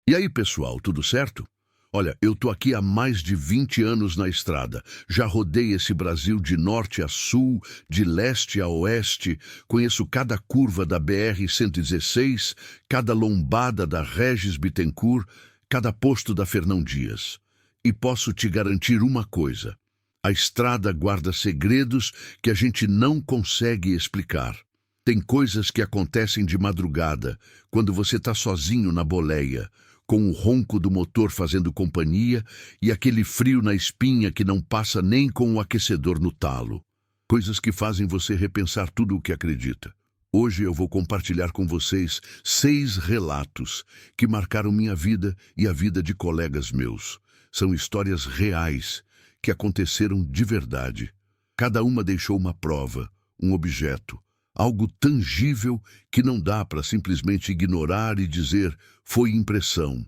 E aí, pessoal, tudo certo? Olha, eu tô aqui há mais de 20 anos na estrada. Já rodei esse Brasil de norte a sul, de leste a oeste. Conheço cada curva da BR-116, cada lombada da Regis Bittencourt, cada posto da Fernão Dias. E posso te garantir uma coisa: a estrada guarda segredos que a gente não consegue explicar. Tem coisas que acontecem de madrugada, quando você está sozinho na boleia, com o ronco do motor fazendo companhia e aquele frio na espinha que não passa nem com o aquecedor no talo. Coisas que fazem você repensar tudo o que acredita. Hoje eu vou compartilhar com vocês 6 relatos que marcaram minha vida e a vida de colegas meus. São histórias reais que aconteceram de verdade. Cada uma deixou uma prova, um objeto, algo tangível que não dá para simplesmente ignorar e dizer foi impressão.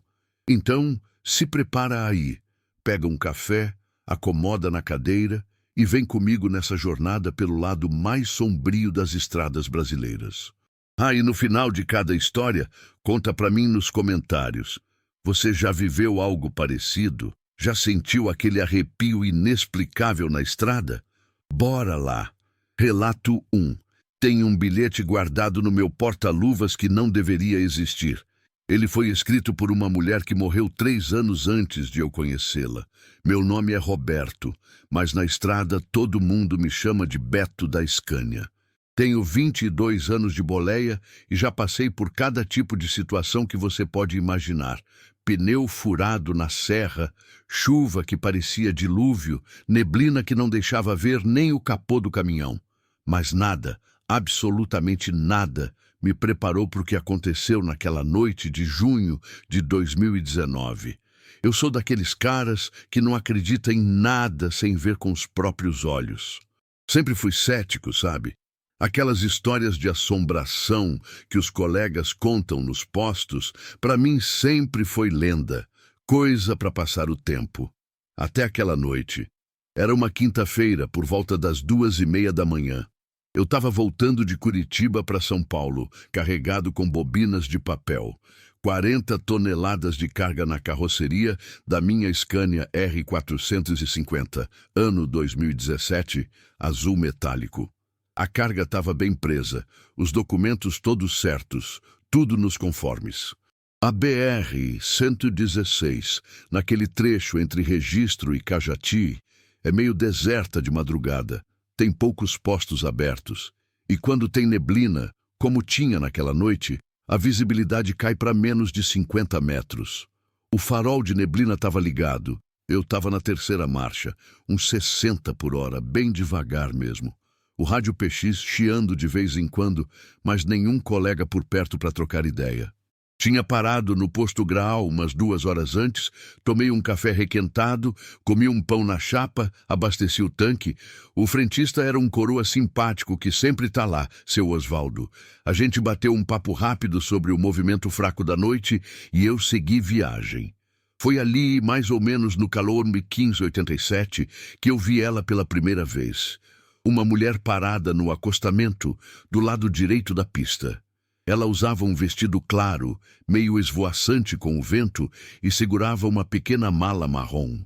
Então, se prepara aí, pega um café, acomoda na cadeira e vem comigo nessa jornada pelo lado mais sombrio das estradas brasileiras. E no final de cada história, conta para mim nos comentários. Você já viveu algo parecido? Já sentiu aquele arrepio inexplicável na estrada? Bora lá! Relato 1. Tenho um bilhete guardado no meu porta-luvas que não deveria existir. Ele foi escrito por uma mulher que morreu 3 anos antes de eu conhecê-la. Meu nome é Roberto, mas na estrada todo mundo me chama de Beto da Scania. Tenho 22 anos de boleia e já passei por cada tipo de situação que você pode imaginar. Pneu furado na serra, chuva que parecia dilúvio, neblina que não deixava ver nem o capô do caminhão. Mas nada, absolutamente nada, me preparou para o que aconteceu naquela noite de junho de 2019. Eu sou daqueles caras que não acredita em nada sem ver com os próprios olhos. Sempre fui cético, sabe? Aquelas histórias de assombração que os colegas contam nos postos, para mim sempre foi lenda, coisa para passar o tempo. Até aquela noite. Era uma quinta-feira, por volta das 2:30 da manhã. Eu estava voltando de Curitiba para São Paulo, carregado com bobinas de papel. 40 toneladas de carga na carroceria da minha Scania R450, ano 2017, azul metálico. A carga estava bem presa, os documentos todos certos, tudo nos conformes. A BR-116, naquele trecho entre Registro e Cajati, é meio deserta de madrugada. Tem poucos postos abertos. E quando tem neblina, como tinha naquela noite, a visibilidade cai para menos de 50 metros. O farol de neblina estava ligado. Eu estava na 3ª marcha, uns 60 por hora, bem devagar mesmo. O rádio PX chiando de vez em quando, mas nenhum colega por perto para trocar ideia. Tinha parado no posto Graal umas 2 horas antes, tomei um café requentado, comi um pão na chapa, abasteci o tanque. O frentista era um coroa simpático que sempre tá lá, seu Osvaldo. A gente bateu um papo rápido sobre o movimento fraco da noite e eu segui viagem. Foi ali, mais ou menos no calor 1587, que eu vi ela pela primeira vez. Uma mulher parada no acostamento, do lado direito da pista. Ela usava um vestido claro, meio esvoaçante com o vento, e segurava uma pequena mala marrom.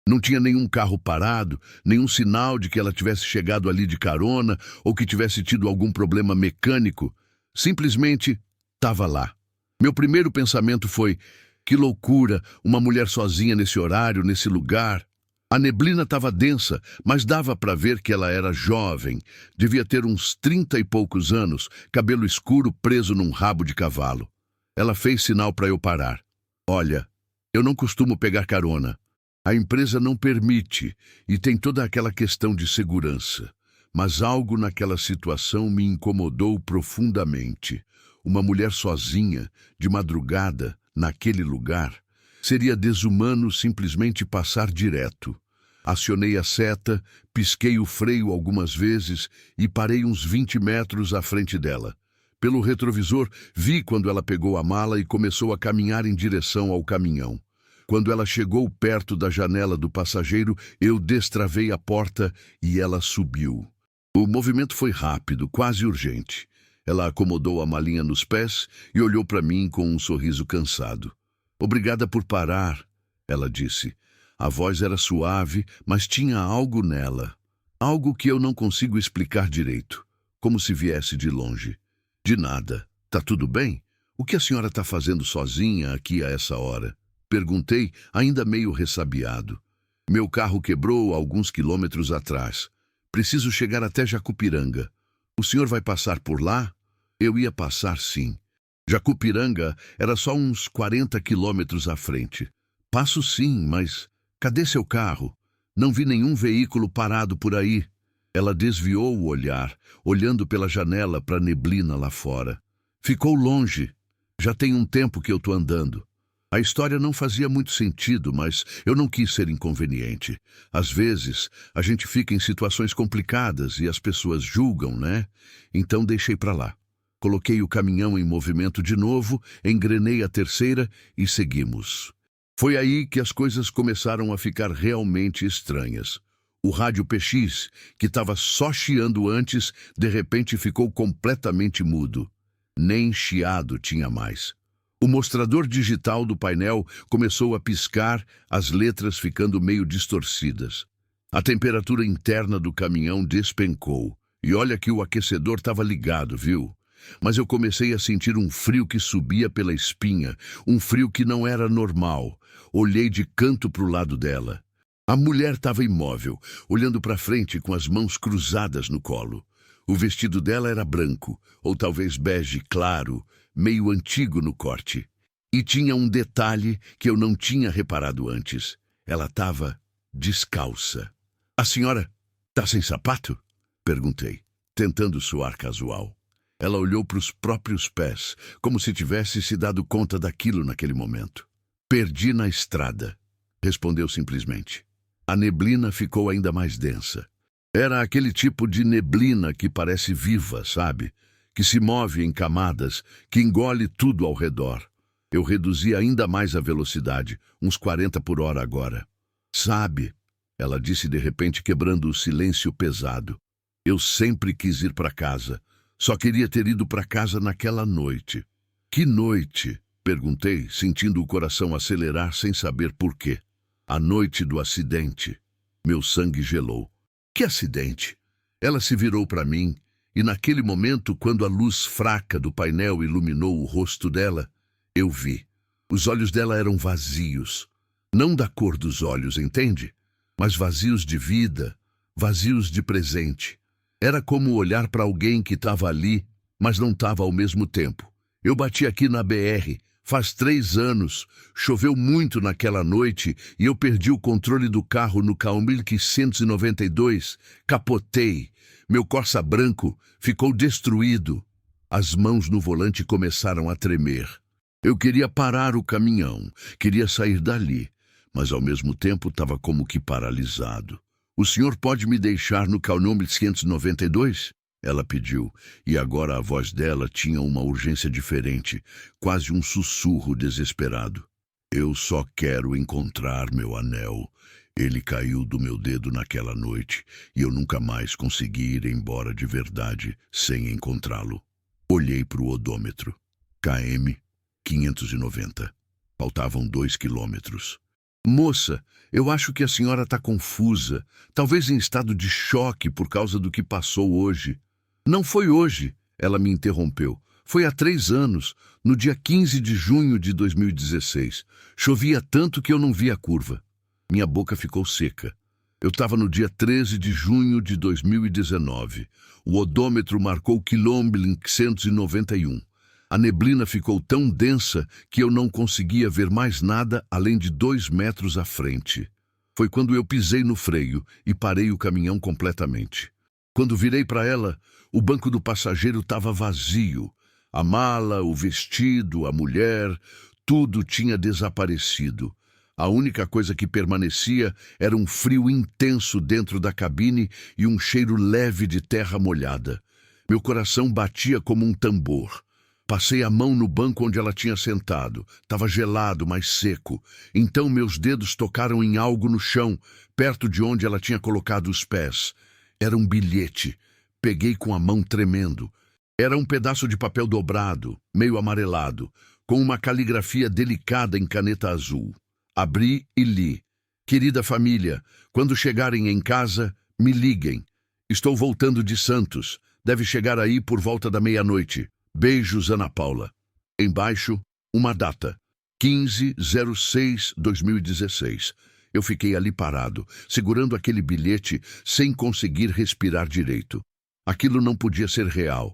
Não tinha nenhum carro parado, nenhum sinal de que ela tivesse chegado ali de carona ou que tivesse tido algum problema mecânico. Simplesmente estava lá. Meu primeiro pensamento foi: que loucura, uma mulher sozinha nesse horário, nesse lugar. A neblina estava densa, mas dava para ver que ela era jovem. Devia ter uns 30 e poucos anos, cabelo escuro preso num rabo de cavalo. Ela fez sinal para eu parar. Olha, eu não costumo pegar carona. A empresa não permite e tem toda aquela questão de segurança. Mas algo naquela situação me incomodou profundamente. Uma mulher sozinha, de madrugada, naquele lugar, seria desumano simplesmente passar direto. Acionei a seta, pisquei o freio algumas vezes e parei uns 20 metros à frente dela. Pelo retrovisor, vi quando ela pegou a mala e começou a caminhar em direção ao caminhão. Quando ela chegou perto da janela do passageiro, eu destravei a porta e ela subiu. O movimento foi rápido, quase urgente. Ela acomodou a malinha nos pés e olhou para mim com um sorriso cansado. Obrigada por parar, ela disse. A voz era suave, mas tinha algo nela. Algo que eu não consigo explicar direito, como se viesse de longe. De nada. Tá tudo bem? O que a senhora está fazendo sozinha aqui a essa hora? Perguntei, ainda meio ressabiado. Meu carro quebrou alguns quilômetros atrás. Preciso chegar até Jacupiranga. O senhor vai passar por lá? Eu ia passar, sim. Jacupiranga era só uns 40 quilômetros à frente. Passo sim, mas cadê seu carro? Não vi nenhum veículo parado por aí. Ela desviou o olhar, olhando pela janela para a neblina lá fora. Ficou longe. Já tem um tempo que eu tô andando. A história não fazia muito sentido, mas eu não quis ser inconveniente. Às vezes, a gente fica em situações complicadas e as pessoas julgam, né? Então deixei para lá. Coloquei o caminhão em movimento de novo, engrenei a terceira e seguimos. Foi aí que as coisas começaram a ficar realmente estranhas. O rádio PX, que estava só chiando antes, de repente ficou completamente mudo. Nem chiado tinha mais. O mostrador digital do painel começou a piscar, as letras ficando meio distorcidas. A temperatura interna do caminhão despencou. E olha que o aquecedor estava ligado, viu? Mas eu comecei a sentir um frio que subia pela espinha, um frio que não era normal. Olhei de canto para o lado dela. A mulher estava imóvel, olhando para frente com as mãos cruzadas no colo. O vestido dela era branco, ou talvez bege claro, meio antigo no corte. E tinha um detalhe que eu não tinha reparado antes. Ela estava descalça. A senhora tá sem sapato? Perguntei, tentando soar casual. Ela olhou para os próprios pés, como se tivesse se dado conta daquilo naquele momento. Perdi na estrada, respondeu simplesmente. A neblina ficou ainda mais densa. Era aquele tipo de neblina que parece viva, sabe? Que se move em camadas, que engole tudo ao redor. Eu reduzi ainda mais a velocidade, uns 40 por hora agora. Sabe, ela disse de repente, quebrando o silêncio pesado. Eu sempre quis ir para casa. Só queria ter ido para casa naquela noite. Que noite? Perguntei, sentindo o coração acelerar sem saber por quê. A noite do acidente. Meu sangue gelou. Que acidente? Ela se virou para mim, e naquele momento, quando a luz fraca do painel iluminou o rosto dela, eu vi. Os olhos dela eram vazios. Não da cor dos olhos, entende? Mas vazios de vida, vazios de presente. Era como olhar para alguém que estava ali, mas não estava ao mesmo tempo. Eu bati aqui na BR, faz 3 anos, choveu muito naquela noite e eu perdi o controle do carro no Calmilk 192, capotei. Meu Corsa branco ficou destruído. As mãos no volante começaram a tremer. Eu queria parar o caminhão, queria sair dali, mas ao mesmo tempo estava como que paralisado. O senhor pode me deixar no Calmilk 192? Ela pediu, e agora a voz dela tinha uma urgência diferente, quase um sussurro desesperado. Eu só quero encontrar meu anel. Ele caiu do meu dedo naquela noite, e eu nunca mais consegui ir embora de verdade sem encontrá-lo. Olhei para o odômetro. KM 590. Faltavam 2 quilômetros. Moça, eu acho que a senhora está confusa, talvez em estado de choque por causa do que passou hoje. Não foi hoje, ela me interrompeu. Foi há 3 anos, no dia 15 de junho de 2016. Chovia tanto que eu não vi a curva. Minha boca ficou seca. Eu estava no dia 13 de junho de 2019. O odômetro marcou Calmilk 191. A neblina ficou tão densa que eu não conseguia ver mais nada além de 2 metros à frente. Foi quando eu pisei no freio e parei o caminhão completamente. Quando virei para ela, o banco do passageiro estava vazio. A mala, o vestido, a mulher, tudo tinha desaparecido. A única coisa que permanecia era um frio intenso dentro da cabine e um cheiro leve de terra molhada. Meu coração batia como um tambor. Passei a mão no banco onde ela tinha sentado. Estava gelado, mas seco. Então meus dedos tocaram em algo no chão, perto de onde ela tinha colocado os pés. Era um bilhete. Peguei com a mão tremendo. Era um pedaço de papel dobrado, meio amarelado, com uma caligrafia delicada em caneta azul. Abri e li. Querida família, quando chegarem em casa, me liguem. Estou voltando de Santos. Deve chegar aí por volta da meia-noite. Beijos, Ana Paula. Embaixo, uma data. 15/06/2016. Eu fiquei ali parado, segurando aquele bilhete sem conseguir respirar direito. Aquilo não podia ser real,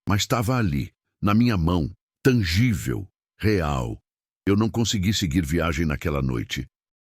mas estava ali, na minha mão, tangível, real. Eu não consegui seguir viagem naquela noite.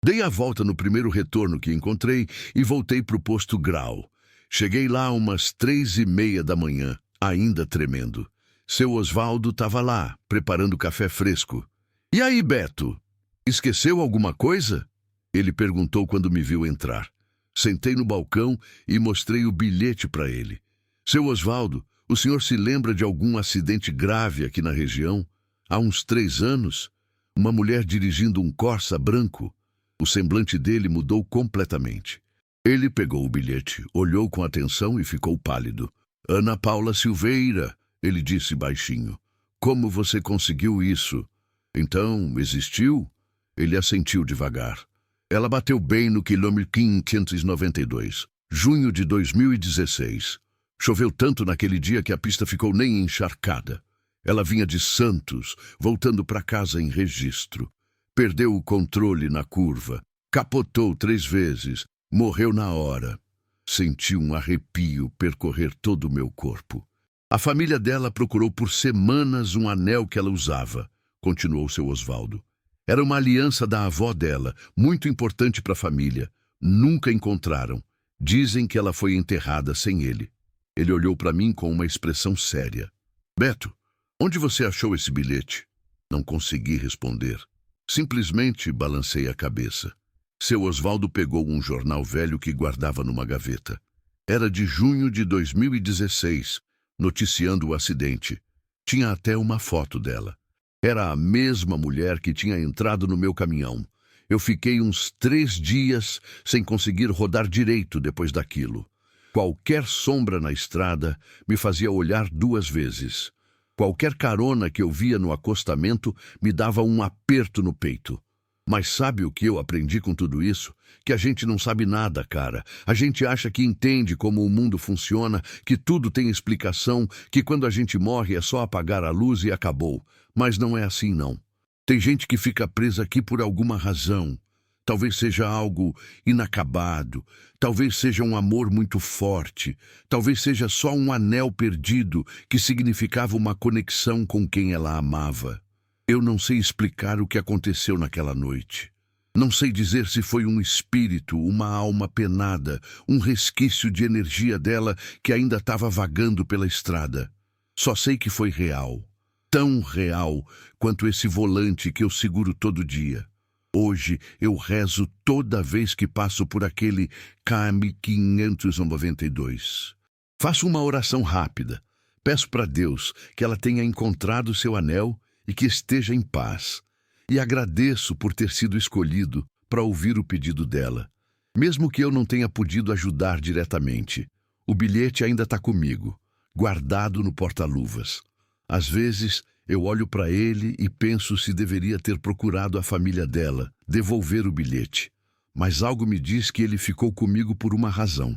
Dei a volta no primeiro retorno que encontrei e voltei para o posto Grau. Cheguei lá umas 3:30 da manhã, ainda tremendo. Seu Osvaldo estava lá, preparando café fresco. E aí, Beto? Esqueceu alguma coisa? Ele perguntou quando me viu entrar. Sentei no balcão e mostrei o bilhete para ele. Seu Osvaldo, o senhor se lembra de algum acidente grave aqui na região? Há uns 3 anos? Uma mulher dirigindo um Corsa branco? O semblante dele mudou completamente. Ele pegou o bilhete, olhou com atenção e ficou pálido. Ana Paula Silveira, ele disse baixinho. Como você conseguiu isso? Então, existiu? Ele assentiu devagar. Ela bateu bem no quilômetro 592, junho de 2016. Choveu tanto naquele dia que a pista ficou nem encharcada. Ela vinha de Santos, voltando para casa em Registro. Perdeu o controle na curva, capotou 3 vezes, morreu na hora. Senti um arrepio percorrer todo o meu corpo. A família dela procurou por semanas um anel que ela usava, continuou seu Osvaldo. Era uma aliança da avó dela, muito importante para a família. Nunca encontraram. Dizem que ela foi enterrada sem ele. Ele olhou para mim com uma expressão séria. Beto, onde você achou esse bilhete? Não consegui responder. Simplesmente balancei a cabeça. Seu Osvaldo pegou um jornal velho que guardava numa gaveta. Era de junho de 2016, noticiando o acidente. Tinha até uma foto dela. Era a mesma mulher que tinha entrado no meu caminhão. Eu fiquei uns 3 dias sem conseguir rodar direito depois daquilo. Qualquer sombra na estrada me fazia olhar 2 vezes. Qualquer carona que eu via no acostamento me dava um aperto no peito. Mas sabe o que eu aprendi com tudo isso? Que a gente não sabe nada, cara. A gente acha que entende como o mundo funciona, que tudo tem explicação, que quando a gente morre é só apagar a luz e acabou. Mas não é assim, não. Tem gente que fica presa aqui por alguma razão. Talvez seja algo inacabado. Talvez seja um amor muito forte. Talvez seja só um anel perdido que significava uma conexão com quem ela amava. Eu não sei explicar o que aconteceu naquela noite. Não sei dizer se foi um espírito, uma alma penada, um resquício de energia dela que ainda estava vagando pela estrada. Só sei que foi real. Tão real quanto esse volante que eu seguro todo dia. Hoje eu rezo toda vez que passo por aquele KM 592. Faço uma oração rápida. Peço para Deus que ela tenha encontrado seu anel e que esteja em paz. E agradeço por ter sido escolhido para ouvir o pedido dela. Mesmo que eu não tenha podido ajudar diretamente, o bilhete ainda está comigo, guardado no porta-luvas. Às vezes, eu olho para ele e penso se deveria ter procurado a família dela, devolver o bilhete. Mas algo me diz que ele ficou comigo por uma razão.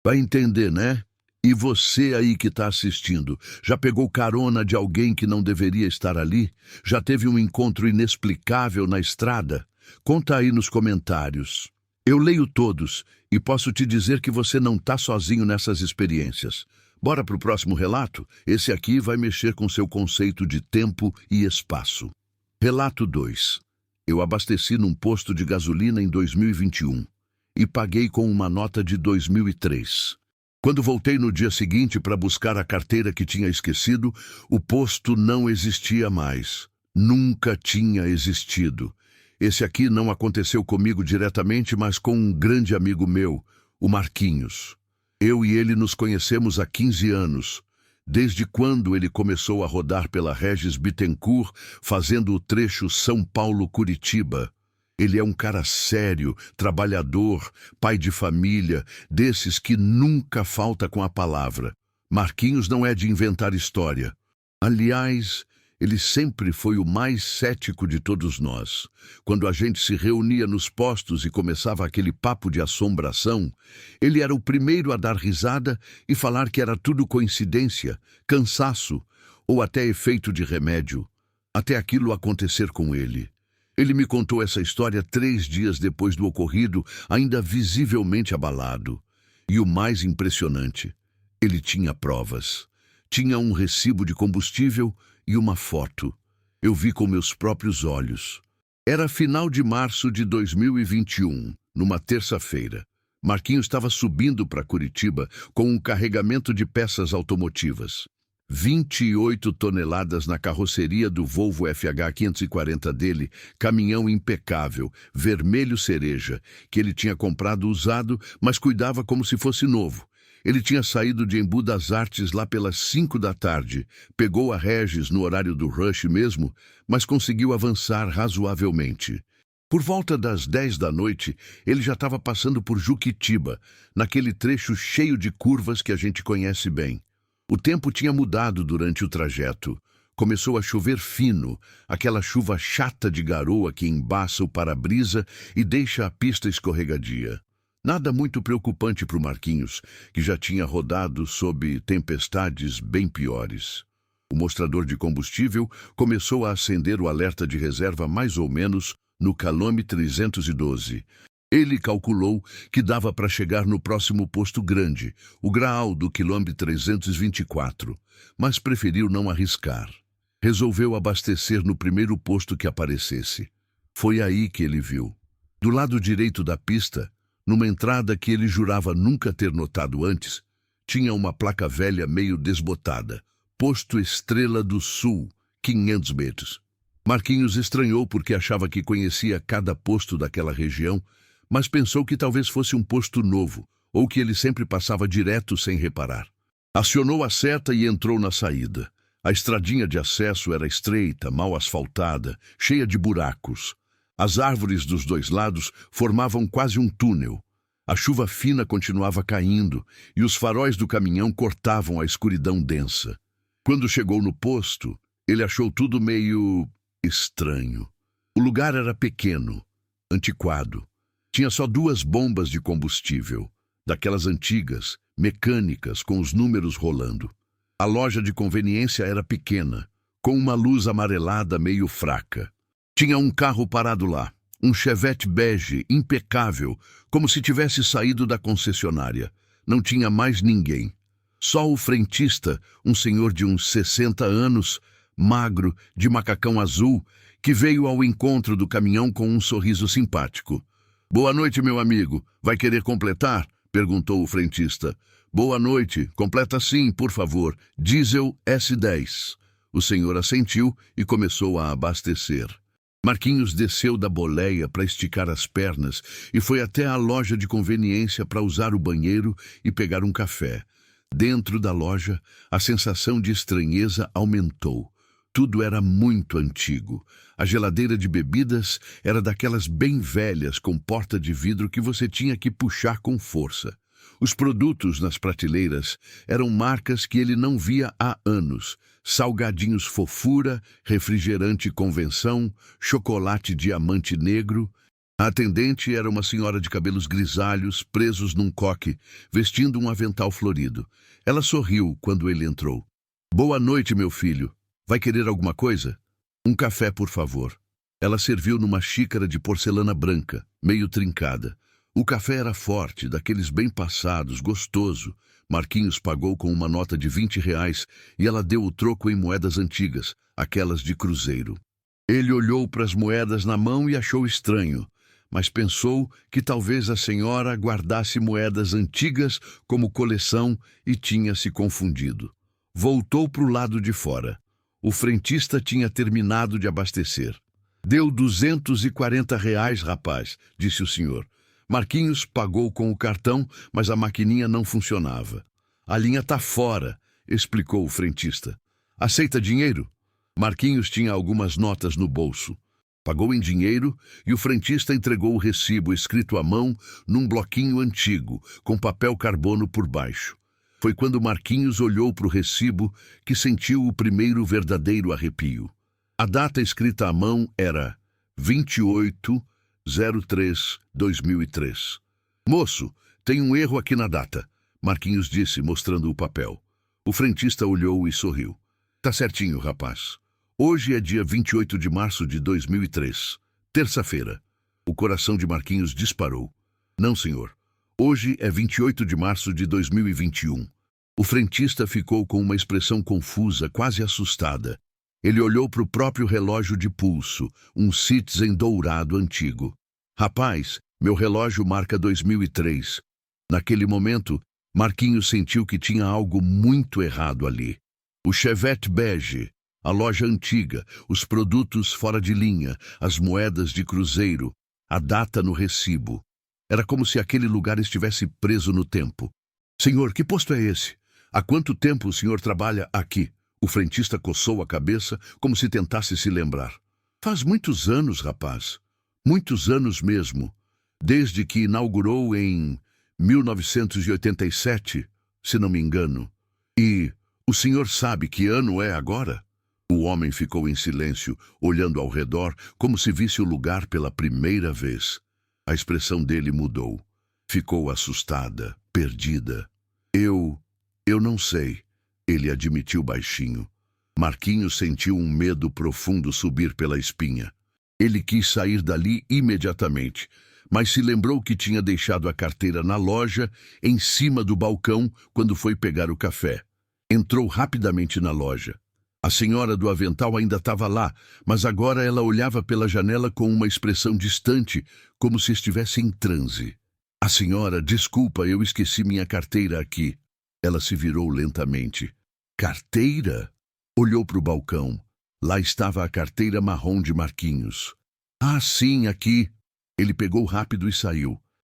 Vai entender, né? E você aí que está assistindo, já pegou carona de alguém que não deveria estar ali? Já teve um encontro inexplicável na estrada? Conta aí nos comentários. Eu leio todos e posso te dizer que você não está sozinho nessas experiências. Bora para o próximo relato? Esse aqui vai mexer com seu conceito de tempo e espaço. Relato 2. Eu abasteci num posto de gasolina em 2021 e paguei com uma nota de 2003. Quando voltei no dia seguinte para buscar a carteira que tinha esquecido, o posto não existia mais. Nunca tinha existido. Esse aqui não aconteceu comigo diretamente, mas com um grande amigo meu, o Marquinhos. Eu e ele nos conhecemos há 15 anos, desde quando ele começou a rodar pela Regis Bittencourt, fazendo o trecho São Paulo-Curitiba. Ele é um cara sério, trabalhador, pai de família, desses que nunca falta com a palavra. Marquinhos não é de inventar história. Aliás, Ele sempre foi o mais cético de todos nós. Quando a gente se reunia nos postos e começava aquele papo de assombração, ele era o primeiro a dar risada e falar que era tudo coincidência, cansaço ou até efeito de remédio, até aquilo acontecer com ele. Ele me contou essa história 3 dias depois do ocorrido, ainda visivelmente abalado. E o mais impressionante, ele tinha provas. Tinha um recibo de combustível e uma foto. Eu vi com meus próprios olhos. Era final de março de 2021, numa terça-feira. Marquinhos estava subindo para Curitiba com um carregamento de peças automotivas. 28 toneladas na carroceria do Volvo FH 540 dele, caminhão impecável, vermelho cereja, que ele tinha comprado usado, mas cuidava como se fosse novo. Ele tinha saído de Embu das Artes lá pelas 5 da tarde, pegou a Regis no horário do rush mesmo, mas conseguiu avançar razoavelmente. Por volta das 10 da noite, ele já estava passando por Juquitiba, naquele trecho cheio de curvas que a gente conhece bem. O tempo tinha mudado durante o trajeto. Começou a chover fino, aquela chuva chata de garoa que embaça o para-brisa e deixa a pista escorregadia. Nada muito preocupante para o Marquinhos, que já tinha rodado sob tempestades bem piores. O mostrador de combustível começou a acender o alerta de reserva mais ou menos no quilômetro 312. Ele calculou que dava para chegar no próximo posto grande, o Graal do quilômetro 324, mas preferiu não arriscar. Resolveu abastecer no primeiro posto que aparecesse. Foi aí que ele viu. Do lado direito da pista, numa entrada que ele jurava nunca ter notado antes, tinha uma placa velha meio desbotada. Posto Estrela do Sul, 500 metros. Marquinhos estranhou porque achava que conhecia cada posto daquela região, mas pensou que talvez fosse um posto novo, ou que ele sempre passava direto sem reparar. Acionou a seta e entrou na saída. A estradinha de acesso era estreita, mal asfaltada, cheia de buracos. As árvores dos dois lados formavam quase um túnel. A chuva fina continuava caindo e os faróis do caminhão cortavam a escuridão densa. Quando chegou no posto, ele achou tudo meio estranho. O lugar era pequeno, antiquado. Tinha só 2 bombas de combustível, daquelas antigas, mecânicas, com os números rolando. A loja de conveniência era pequena, com uma luz amarelada meio fraca. Tinha um carro parado lá, um Chevette bege, impecável, como se tivesse saído da concessionária. Não tinha mais ninguém. Só o frentista, um senhor de uns 60 anos, magro, de macacão azul, que veio ao encontro do caminhão com um sorriso simpático. "Boa noite, meu amigo. Vai querer completar?" perguntou o frentista. "Boa noite. Completa sim, por favor. Diesel S10. O senhor assentiu e começou a abastecer. Marquinhos desceu da boleia para esticar as pernas e foi até a loja de conveniência para usar o banheiro e pegar um café. Dentro da loja, a sensação de estranheza aumentou. Tudo era muito antigo. A geladeira de bebidas era daquelas bem velhas com porta de vidro que você tinha que puxar com força. Os produtos nas prateleiras eram marcas que ele não via há anos. Salgadinhos Fofura, refrigerante Convenção, chocolate Diamante Negro. A atendente era uma senhora de cabelos grisalhos, presos num coque, vestindo um avental florido. Ela sorriu quando ele entrou. "Boa noite, meu filho. Vai querer alguma coisa?" "Um café, por favor." Ela serviu numa xícara de porcelana branca, meio trincada. O café era forte, daqueles bem passados, gostoso. Marquinhos pagou com uma nota de R$ 20 e ela deu o troco em moedas antigas, aquelas de cruzeiro. Ele olhou para as moedas na mão e achou estranho, mas pensou que talvez a senhora guardasse moedas antigas como coleção e tinha se confundido. Voltou para o lado de fora. O frentista tinha terminado de abastecer. "Deu R$ 240, rapaz", disse o senhor. Marquinhos pagou com o cartão, mas a maquininha não funcionava. "A linha está fora", explicou o frentista. "Aceita dinheiro?" Marquinhos tinha algumas notas no bolso. Pagou em dinheiro e o frentista entregou o recibo escrito à mão num bloquinho antigo, com papel carbono por baixo. Foi quando Marquinhos olhou para o recibo que sentiu o primeiro verdadeiro arrepio. A data escrita à mão era 28/03/2003. Moço, tem um erro aqui na data, Marquinhos disse, mostrando o papel. O frentista olhou e sorriu. Tá certinho, rapaz. Hoje é dia 28 de março de 2003, terça-feira. O coração de Marquinhos disparou. Não, senhor. Hoje é 28 de março de 2021. O frentista ficou com uma expressão confusa, quase assustada. Ele olhou para o próprio relógio de pulso, um Citizen dourado antigo. Rapaz, meu relógio marca 2003. Naquele momento, Marquinhos sentiu que tinha algo muito errado ali. O Chevette bege, a loja antiga, os produtos fora de linha, as moedas de cruzeiro, a data no recibo. Era como se aquele lugar estivesse preso no tempo. Senhor, que posto é esse? Há quanto tempo o senhor trabalha aqui? O frentista coçou a cabeça como se tentasse se lembrar. Faz muitos anos, rapaz. Muitos anos mesmo. Desde que inaugurou em 1987, se não me engano. E o senhor sabe que ano é agora? O homem ficou em silêncio, olhando ao redor, como se visse o lugar pela primeira vez. A expressão dele mudou. Ficou assustada, perdida. Eu não sei, ele admitiu baixinho. Marquinhos sentiu um medo profundo subir pela espinha. Ele quis sair dali imediatamente, mas se lembrou que tinha deixado a carteira na loja, em cima do balcão, quando foi pegar o café. Entrou rapidamente na loja. A senhora do avental ainda estava lá, mas agora ela olhava pela janela com uma expressão distante, como se estivesse em transe. A senhora, desculpa, eu esqueci minha carteira aqui. Ela se virou lentamente. Carteira? Olhou para o balcão. Lá estava a carteira marrom de Marquinhos. Ah, sim, aqui. Ele pegou rápido e saiu.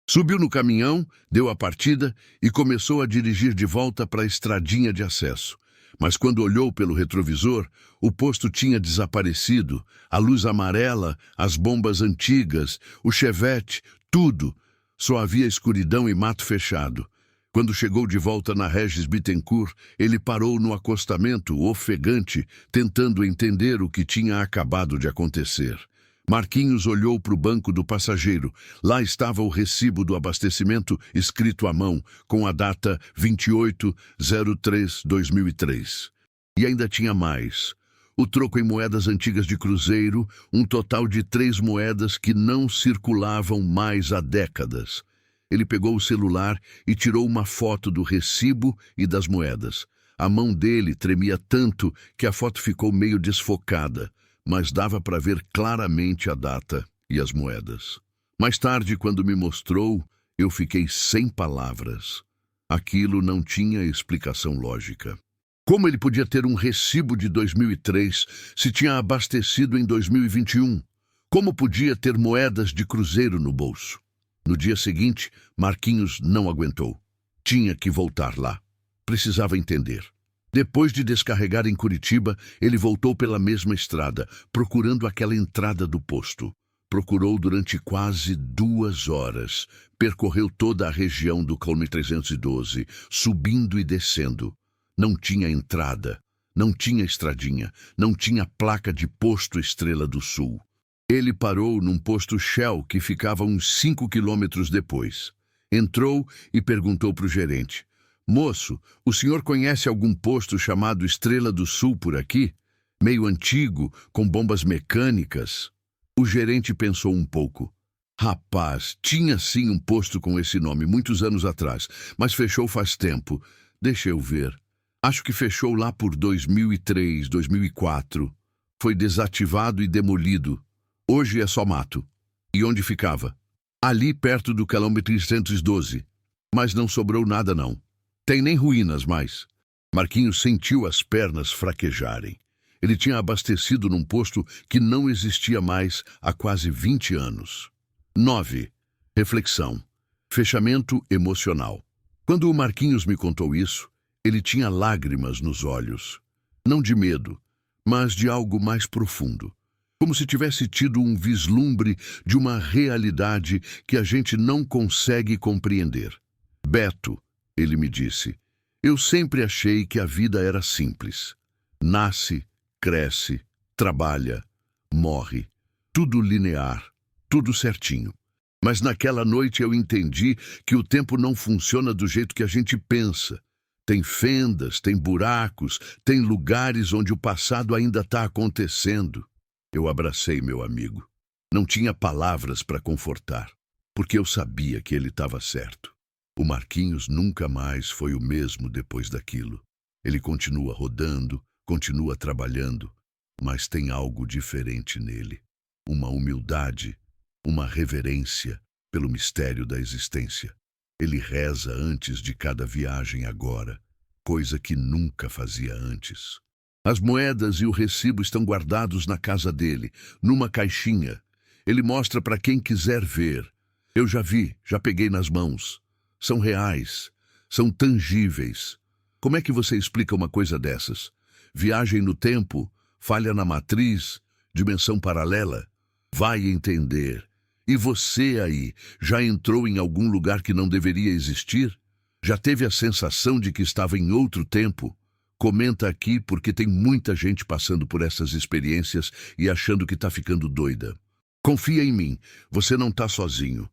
Subiu no caminhão, deu a partida e começou a dirigir de volta para a estradinha de acesso. Mas quando olhou pelo retrovisor, o posto tinha desaparecido, a luz amarela, as bombas antigas, o Chevette, tudo. Só havia escuridão e mato fechado. Quando chegou de volta na Regis Bittencourt, ele parou no acostamento, ofegante, tentando entender o que tinha acabado de acontecer. Marquinhos olhou para o banco do passageiro. Lá estava o recibo do abastecimento escrito à mão, com a data 28/03/2003. E ainda tinha mais. O troco em moedas antigas de cruzeiro, um total de 3 moedas que não circulavam mais há décadas. Ele pegou o celular e tirou uma foto do recibo e das moedas. A mão dele tremia tanto que a foto ficou meio desfocada, mas dava para ver claramente a data e as moedas. Mais tarde, quando me mostrou, eu fiquei sem palavras. Aquilo não tinha explicação lógica. Como ele podia ter um recibo de 2003 se tinha abastecido em 2021? Como podia ter moedas de cruzeiro no bolso? No dia seguinte, Marquinhos não aguentou. Tinha que voltar lá. Precisava entender. Depois de descarregar em Curitiba, ele voltou pela mesma estrada, procurando aquela entrada do posto. Procurou durante quase 2 horas. Percorreu toda a região do Colme 312, subindo e descendo. Não tinha entrada, não tinha estradinha, não tinha placa de posto Estrela do Sul. Ele parou num posto Shell que ficava uns 5 quilômetros depois. Entrou e perguntou para o gerente. Moço, o senhor conhece algum posto chamado Estrela do Sul por aqui? Meio antigo, com bombas mecânicas? O gerente pensou um pouco. Rapaz, tinha sim um posto com esse nome muitos anos atrás, mas fechou faz tempo. Deixa eu ver. Acho que fechou lá por 2003, 2004. Foi desativado e demolido. Hoje é só mato. E onde ficava? Ali perto do quilômetro 312. Mas não sobrou nada não. Tem nem ruínas mais. Marquinhos sentiu as pernas fraquejarem. Ele tinha abastecido num posto que não existia mais há quase 20 anos. 9. Reflexão. Fechamento emocional. Quando o Marquinhos me contou isso, ele tinha lágrimas nos olhos. Não de medo, mas de algo mais profundo. Como se tivesse tido um vislumbre de uma realidade que a gente não consegue compreender. Beto, ele me disse, eu sempre achei que a vida era simples. Nasce, cresce, trabalha, morre. Tudo linear, tudo certinho. Mas naquela noite eu entendi que o tempo não funciona do jeito que a gente pensa. Tem fendas, tem buracos, tem lugares onde o passado ainda está acontecendo. Eu abracei meu amigo. Não tinha palavras para confortar, porque eu sabia que ele estava certo. O Marquinhos nunca mais foi o mesmo depois daquilo. Ele continua rodando, continua trabalhando, mas tem algo diferente nele. Uma humildade, uma reverência pelo mistério da existência. Ele reza antes de cada viagem agora, coisa que nunca fazia antes. As moedas e o recibo estão guardados na casa dele, numa caixinha. Ele mostra para quem quiser ver. Eu já vi, já peguei nas mãos. São reais, são tangíveis. Como é que você explica uma coisa dessas? Viagem no tempo, falha na matriz, dimensão paralela? Vai entender. E você aí, já entrou em algum lugar que não deveria existir? Já teve a sensação de que estava em outro tempo? Comenta aqui porque tem muita gente passando por essas experiências e achando que está ficando doida. Confia em mim, você não está sozinho.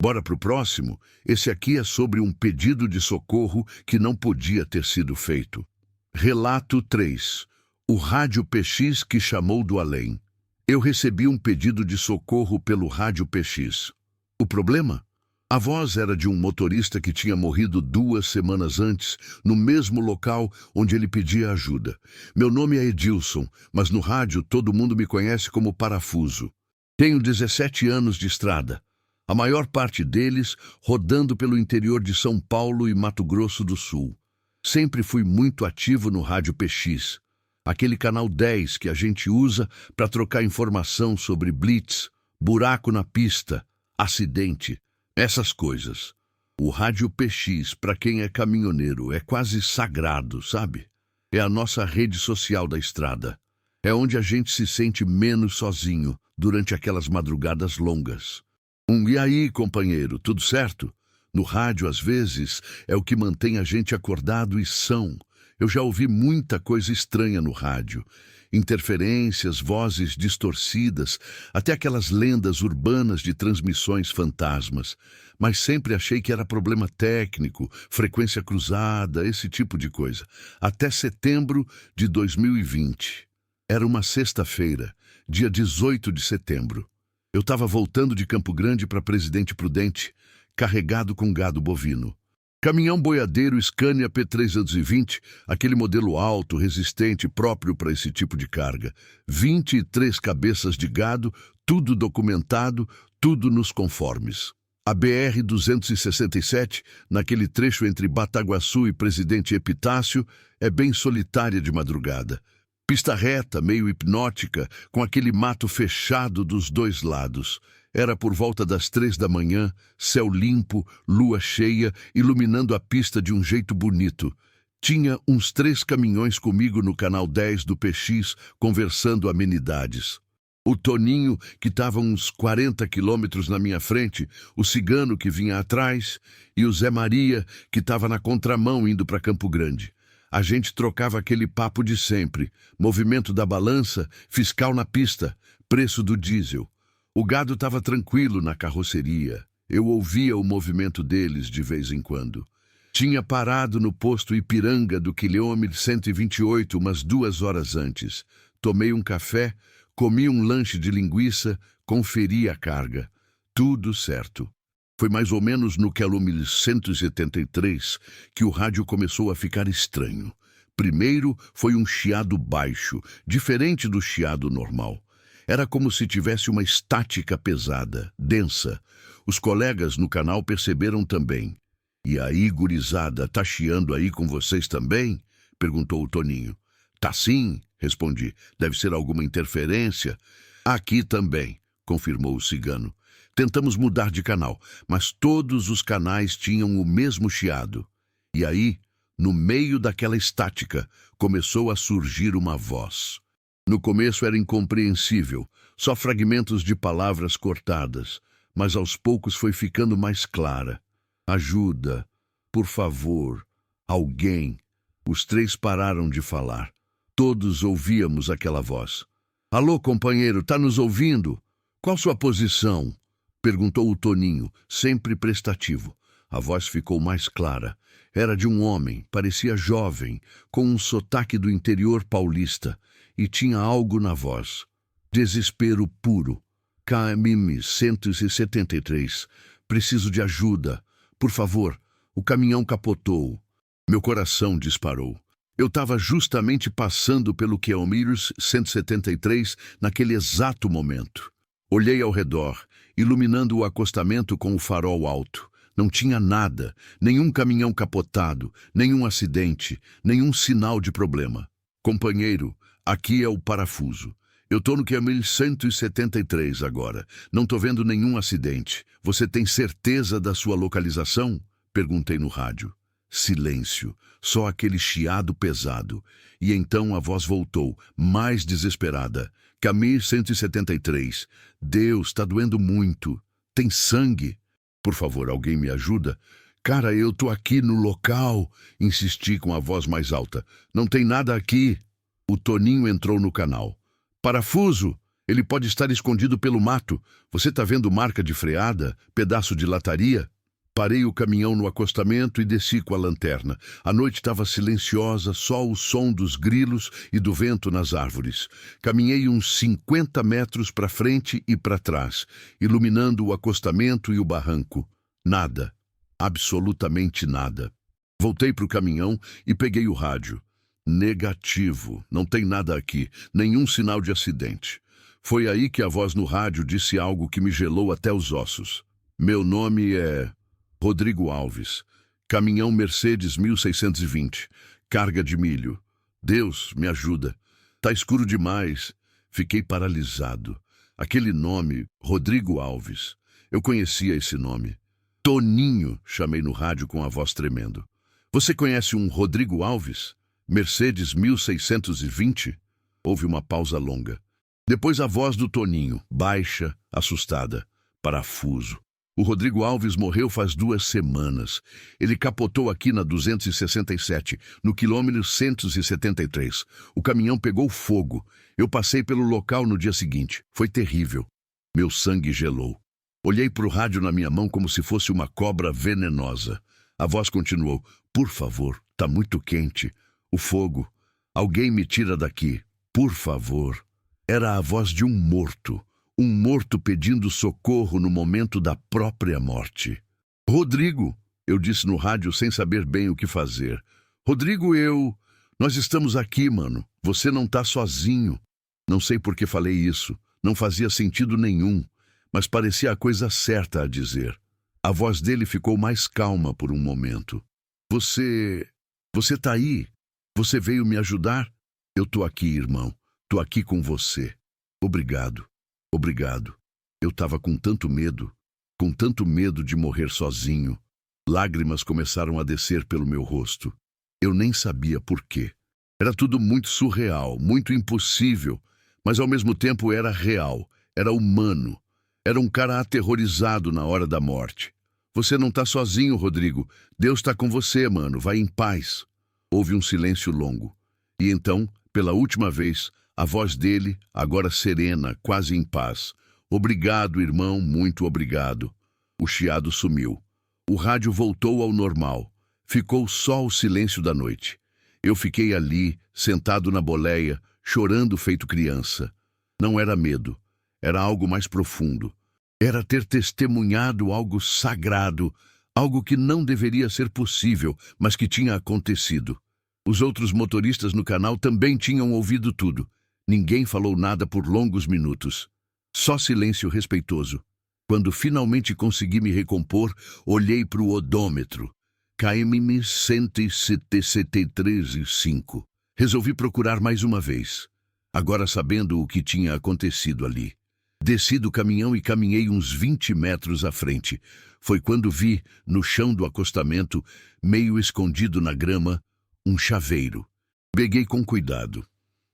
Bora pro próximo? Esse aqui é sobre um pedido de socorro que não podia ter sido feito. Relato 3. O rádio PX que chamou do além. Eu recebi um pedido de socorro pelo rádio PX. O problema? A voz era de um motorista que tinha morrido 2 semanas antes, no mesmo local onde ele pedia ajuda. Meu nome é Edilson, mas no rádio todo mundo me conhece como Parafuso. Tenho 17 anos de estrada, a maior parte deles rodando pelo interior de São Paulo e Mato Grosso do Sul. Sempre fui muito ativo no rádio PX. Aquele canal 10 que a gente usa para trocar informação sobre blitz, buraco na pista, acidente, essas coisas. O rádio PX, para quem é caminhoneiro, é quase sagrado, sabe? É a nossa rede social da estrada. É onde a gente se sente menos sozinho durante aquelas madrugadas longas. E aí, companheiro, tudo certo? No rádio, às vezes, é o que mantém a gente acordado e são. Eu já ouvi muita coisa estranha no rádio. Interferências, vozes distorcidas, até aquelas lendas urbanas de transmissões fantasmas. Mas sempre achei que era problema técnico, frequência cruzada, esse tipo de coisa. Até setembro de 2020. Era uma sexta-feira, dia 18 de setembro. Eu estava voltando de Campo Grande para Presidente Prudente, carregado com gado bovino. Caminhão boiadeiro Scania P320, aquele modelo alto, resistente, próprio para esse tipo de carga. 23 cabeças de gado, tudo documentado, tudo nos conformes. A BR-267, naquele trecho entre Bataguaçu e Presidente Epitácio, é bem solitária de madrugada. Pista reta, meio hipnótica, com aquele mato fechado dos dois lados. Era por volta das 3 da manhã, céu limpo, lua cheia, iluminando a pista de um jeito bonito. Tinha uns 3 caminhões comigo no canal 10 do PX, conversando amenidades. O Toninho, que estava uns 40 quilômetros na minha frente, o Cigano, que vinha atrás, e o Zé Maria, que estava na contramão indo para Campo Grande. A gente trocava aquele papo de sempre, movimento da balança, fiscal na pista, preço do diesel. O gado estava tranquilo na carroceria. Eu ouvia o movimento deles de vez em quando. Tinha parado no posto Ipiranga do quilômetro 128 umas 2 horas antes. Tomei um café, comi um lanche de linguiça, conferi a carga. Tudo certo. Foi mais ou menos no quilômetro 173 que o rádio começou a ficar estranho. Primeiro foi um chiado baixo, diferente do chiado normal. Era como se tivesse uma estática pesada, densa. Os colegas no canal perceberam também. E aí, gurizada, tá chiando aí com vocês também? Perguntou o Toninho. Tá sim, respondi. Deve ser alguma interferência. Aqui também, confirmou o Cigano. Tentamos mudar de canal, mas todos os canais tinham o mesmo chiado. E aí, no meio daquela estática, começou a surgir uma voz. No começo era incompreensível, só fragmentos de palavras cortadas, mas aos poucos foi ficando mais clara. Ajuda, por favor, alguém. Os 3 pararam de falar. Todos ouvíamos aquela voz. Alô, companheiro, tá nos ouvindo? Qual sua posição? Perguntou o Toninho, sempre prestativo. A voz ficou mais clara. Era de um homem, parecia jovem, com um sotaque do interior paulista, e tinha algo na voz. Desespero puro. KM 173. Preciso de ajuda. Por favor, o caminhão capotou. Meu coração disparou. Eu estava justamente passando pelo QM 173 naquele exato momento. Olhei ao redor, iluminando o acostamento com o farol alto. Não tinha nada, nenhum caminhão capotado, nenhum acidente, nenhum sinal de problema. Companheiro, aqui é o parafuso. Eu tô no QM 173 agora. Não tô vendo nenhum acidente. Você tem certeza da sua localização? Perguntei no rádio. Silêncio, só aquele chiado pesado. E então a voz voltou, mais desesperada. QM 173. Deus, tá doendo muito. Tem sangue. Por favor, alguém me ajuda? Cara, eu tô aqui no local. Insisti com a voz mais alta. Não tem nada aqui. O Toninho entrou no canal. Parafuso! Ele pode estar escondido pelo mato. Você tá vendo marca de freada? Pedaço de lataria? Parei o caminhão no acostamento e desci com a lanterna. A noite estava silenciosa, só o som dos grilos e do vento nas árvores. Caminhei uns 50 metros para frente e para trás, iluminando o acostamento e o barranco. Nada. Absolutamente nada. Voltei para o caminhão e peguei o rádio. Negativo. Não tem nada aqui. Nenhum sinal de acidente. Foi aí que a voz no rádio disse algo que me gelou até os ossos. Meu nome é Rodrigo Alves. Caminhão Mercedes 1620. Carga de milho. Deus, me ajuda. Tá escuro demais. Fiquei paralisado. Aquele nome, Rodrigo Alves. Eu conhecia esse nome. Toninho, chamei no rádio com a voz tremendo. Você conhece um Rodrigo Alves? Mercedes 1620? Houve uma pausa longa. Depois a voz do Toninho, baixa, assustada. Parafuso. O Rodrigo Alves morreu faz 2 semanas. Ele capotou aqui na 267, no quilômetro 173. O caminhão pegou fogo. Eu passei pelo local no dia seguinte. Foi terrível. Meu sangue gelou. Olhei para o rádio na minha mão como se fosse uma cobra venenosa. A voz continuou. Por favor, tá muito quente. O fogo. Alguém me tira daqui. Por favor. Era a voz de um morto. Um morto pedindo socorro no momento da própria morte. Rodrigo, eu disse no rádio sem saber bem o que fazer. Rodrigo, nós estamos aqui, mano. Você não tá sozinho. Não sei por que falei isso. Não fazia sentido nenhum, mas parecia a coisa certa a dizer. A voz dele ficou mais calma por um momento. Você tá aí? Você veio me ajudar? Eu tô aqui, irmão. Tô aqui com você. Obrigado. Obrigado. Eu estava com tanto medo de morrer sozinho. Lágrimas começaram a descer pelo meu rosto. Eu nem sabia por quê. Era tudo muito surreal, muito impossível, mas ao mesmo tempo era real, era humano. Era um cara aterrorizado na hora da morte. Você não tá sozinho, Rodrigo. Deus tá com você, mano. Vai em paz. Houve um silêncio longo. E então, pela última vez, a voz dele, agora serena, quase em paz. Obrigado, irmão, muito obrigado. O chiado sumiu. O rádio voltou ao normal. Ficou só o silêncio da noite. Eu fiquei ali, sentado na boleia, chorando feito criança. Não era medo. Era algo mais profundo. Era ter testemunhado algo sagrado, algo que não deveria ser possível, mas que tinha acontecido. Os outros motoristas no canal também tinham ouvido tudo. Ninguém falou nada por longos minutos. Só silêncio respeitoso. Quando finalmente consegui me recompor, olhei para o odômetro. KM 173,5. Resolvi procurar mais uma vez, agora sabendo o que tinha acontecido ali. Desci do caminhão e caminhei uns 20 metros à frente. Foi quando vi, no chão do acostamento, meio escondido na grama, um chaveiro. Peguei com cuidado.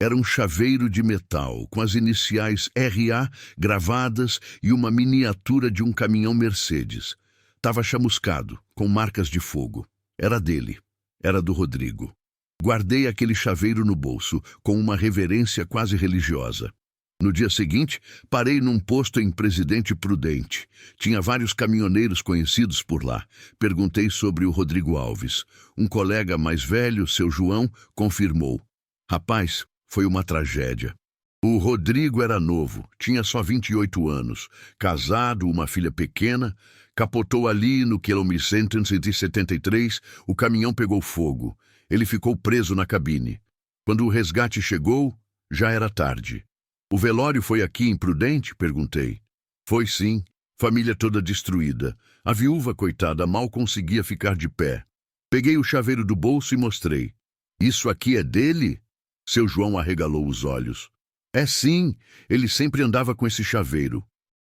Era um chaveiro de metal, com as iniciais RA gravadas e uma miniatura de um caminhão Mercedes. Estava chamuscado, com marcas de fogo. Era dele. Era do Rodrigo. Guardei aquele chaveiro no bolso, com uma reverência quase religiosa. No dia seguinte, parei num posto em Presidente Prudente. Tinha vários caminhoneiros conhecidos por lá. Perguntei sobre o Rodrigo Alves. Um colega mais velho, seu João, confirmou. Rapaz, foi uma tragédia. O Rodrigo era novo, tinha só 28 anos, casado, uma filha pequena, capotou ali no quilômetro 173, o caminhão pegou fogo. Ele ficou preso na cabine. Quando o resgate chegou, já era tarde. O velório foi aqui em Prudente? Perguntei. Foi sim, família toda destruída. A viúva, coitada, mal conseguia ficar de pé. Peguei o chaveiro do bolso e mostrei. Isso aqui é dele? Seu João arregalou os olhos. É sim, ele sempre andava com esse chaveiro.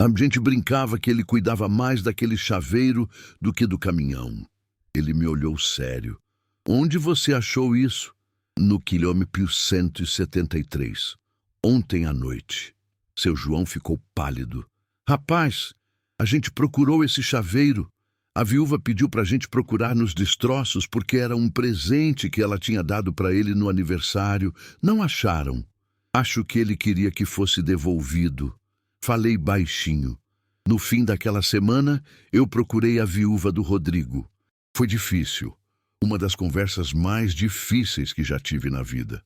A gente brincava que ele cuidava mais daquele chaveiro do que do caminhão. Ele me olhou sério. Onde você achou isso? No quilômetro 173. Ontem à noite. Seu João ficou pálido. Rapaz, a gente procurou esse chaveiro. A viúva pediu para a gente procurar nos destroços porque era um presente que ela tinha dado para ele no aniversário. Não acharam. Acho que ele queria que fosse devolvido. Falei baixinho. No fim daquela semana, eu procurei a viúva do Rodrigo. Foi difícil. Uma das conversas mais difíceis que já tive na vida.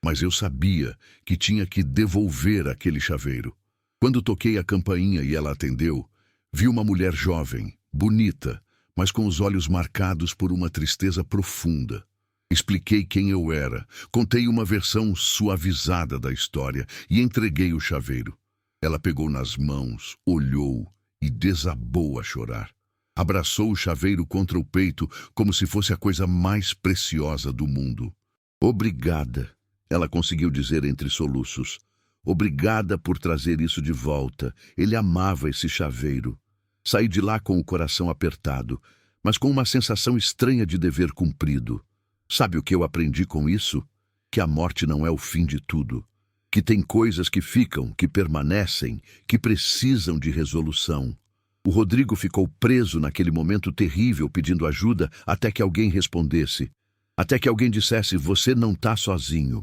Mas eu sabia que tinha que devolver aquele chaveiro. Quando toquei a campainha e ela atendeu, vi uma mulher jovem, bonita, mas com os olhos marcados por uma tristeza profunda. Expliquei quem eu era, contei uma versão suavizada da história e entreguei o chaveiro. Ela pegou nas mãos, olhou e desabou a chorar. Abraçou o chaveiro contra o peito como se fosse a coisa mais preciosa do mundo. Obrigada, ela conseguiu dizer entre soluços. Obrigada por trazer isso de volta. Ele amava esse chaveiro. Saí de lá com o coração apertado, mas com uma sensação estranha de dever cumprido. Sabe o que eu aprendi com isso? Que a morte não é o fim de tudo. Que tem coisas que ficam, que permanecem, que precisam de resolução. O Rodrigo ficou preso naquele momento terrível pedindo ajuda até que alguém respondesse. Até que alguém dissesse, você não está sozinho.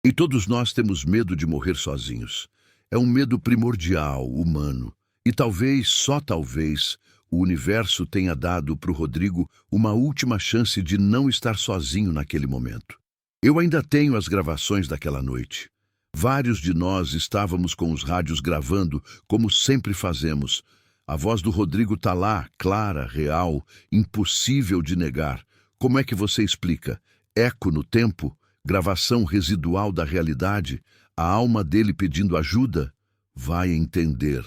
E todos nós temos medo de morrer sozinhos. É um medo primordial, humano. E talvez, só talvez, o universo tenha dado para o Rodrigo uma última chance de não estar sozinho naquele momento. Eu ainda tenho as gravações daquela noite. Vários de nós estávamos com os rádios gravando, como sempre fazemos. A voz do Rodrigo está lá, clara, real, impossível de negar. Como é que você explica? Eco no tempo? Gravação residual da realidade? A alma dele pedindo ajuda? Vai entender.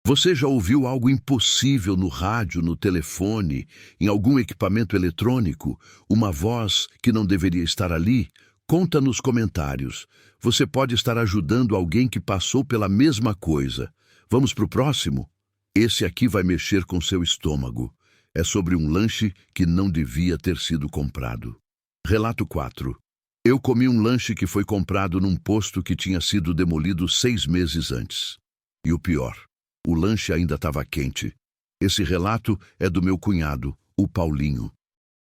Você já ouviu algo impossível no rádio, no telefone, em algum equipamento eletrônico? Uma voz que não deveria estar ali? Conta nos comentários. Você pode estar ajudando alguém que passou pela mesma coisa. Vamos para o próximo? Esse aqui vai mexer com seu estômago. É sobre um lanche que não devia ter sido comprado. Relato 4. Eu comi um lanche que foi comprado num posto que tinha sido demolido 6 meses antes. E o pior, o lanche ainda estava quente. Esse relato é do meu cunhado, o Paulinho.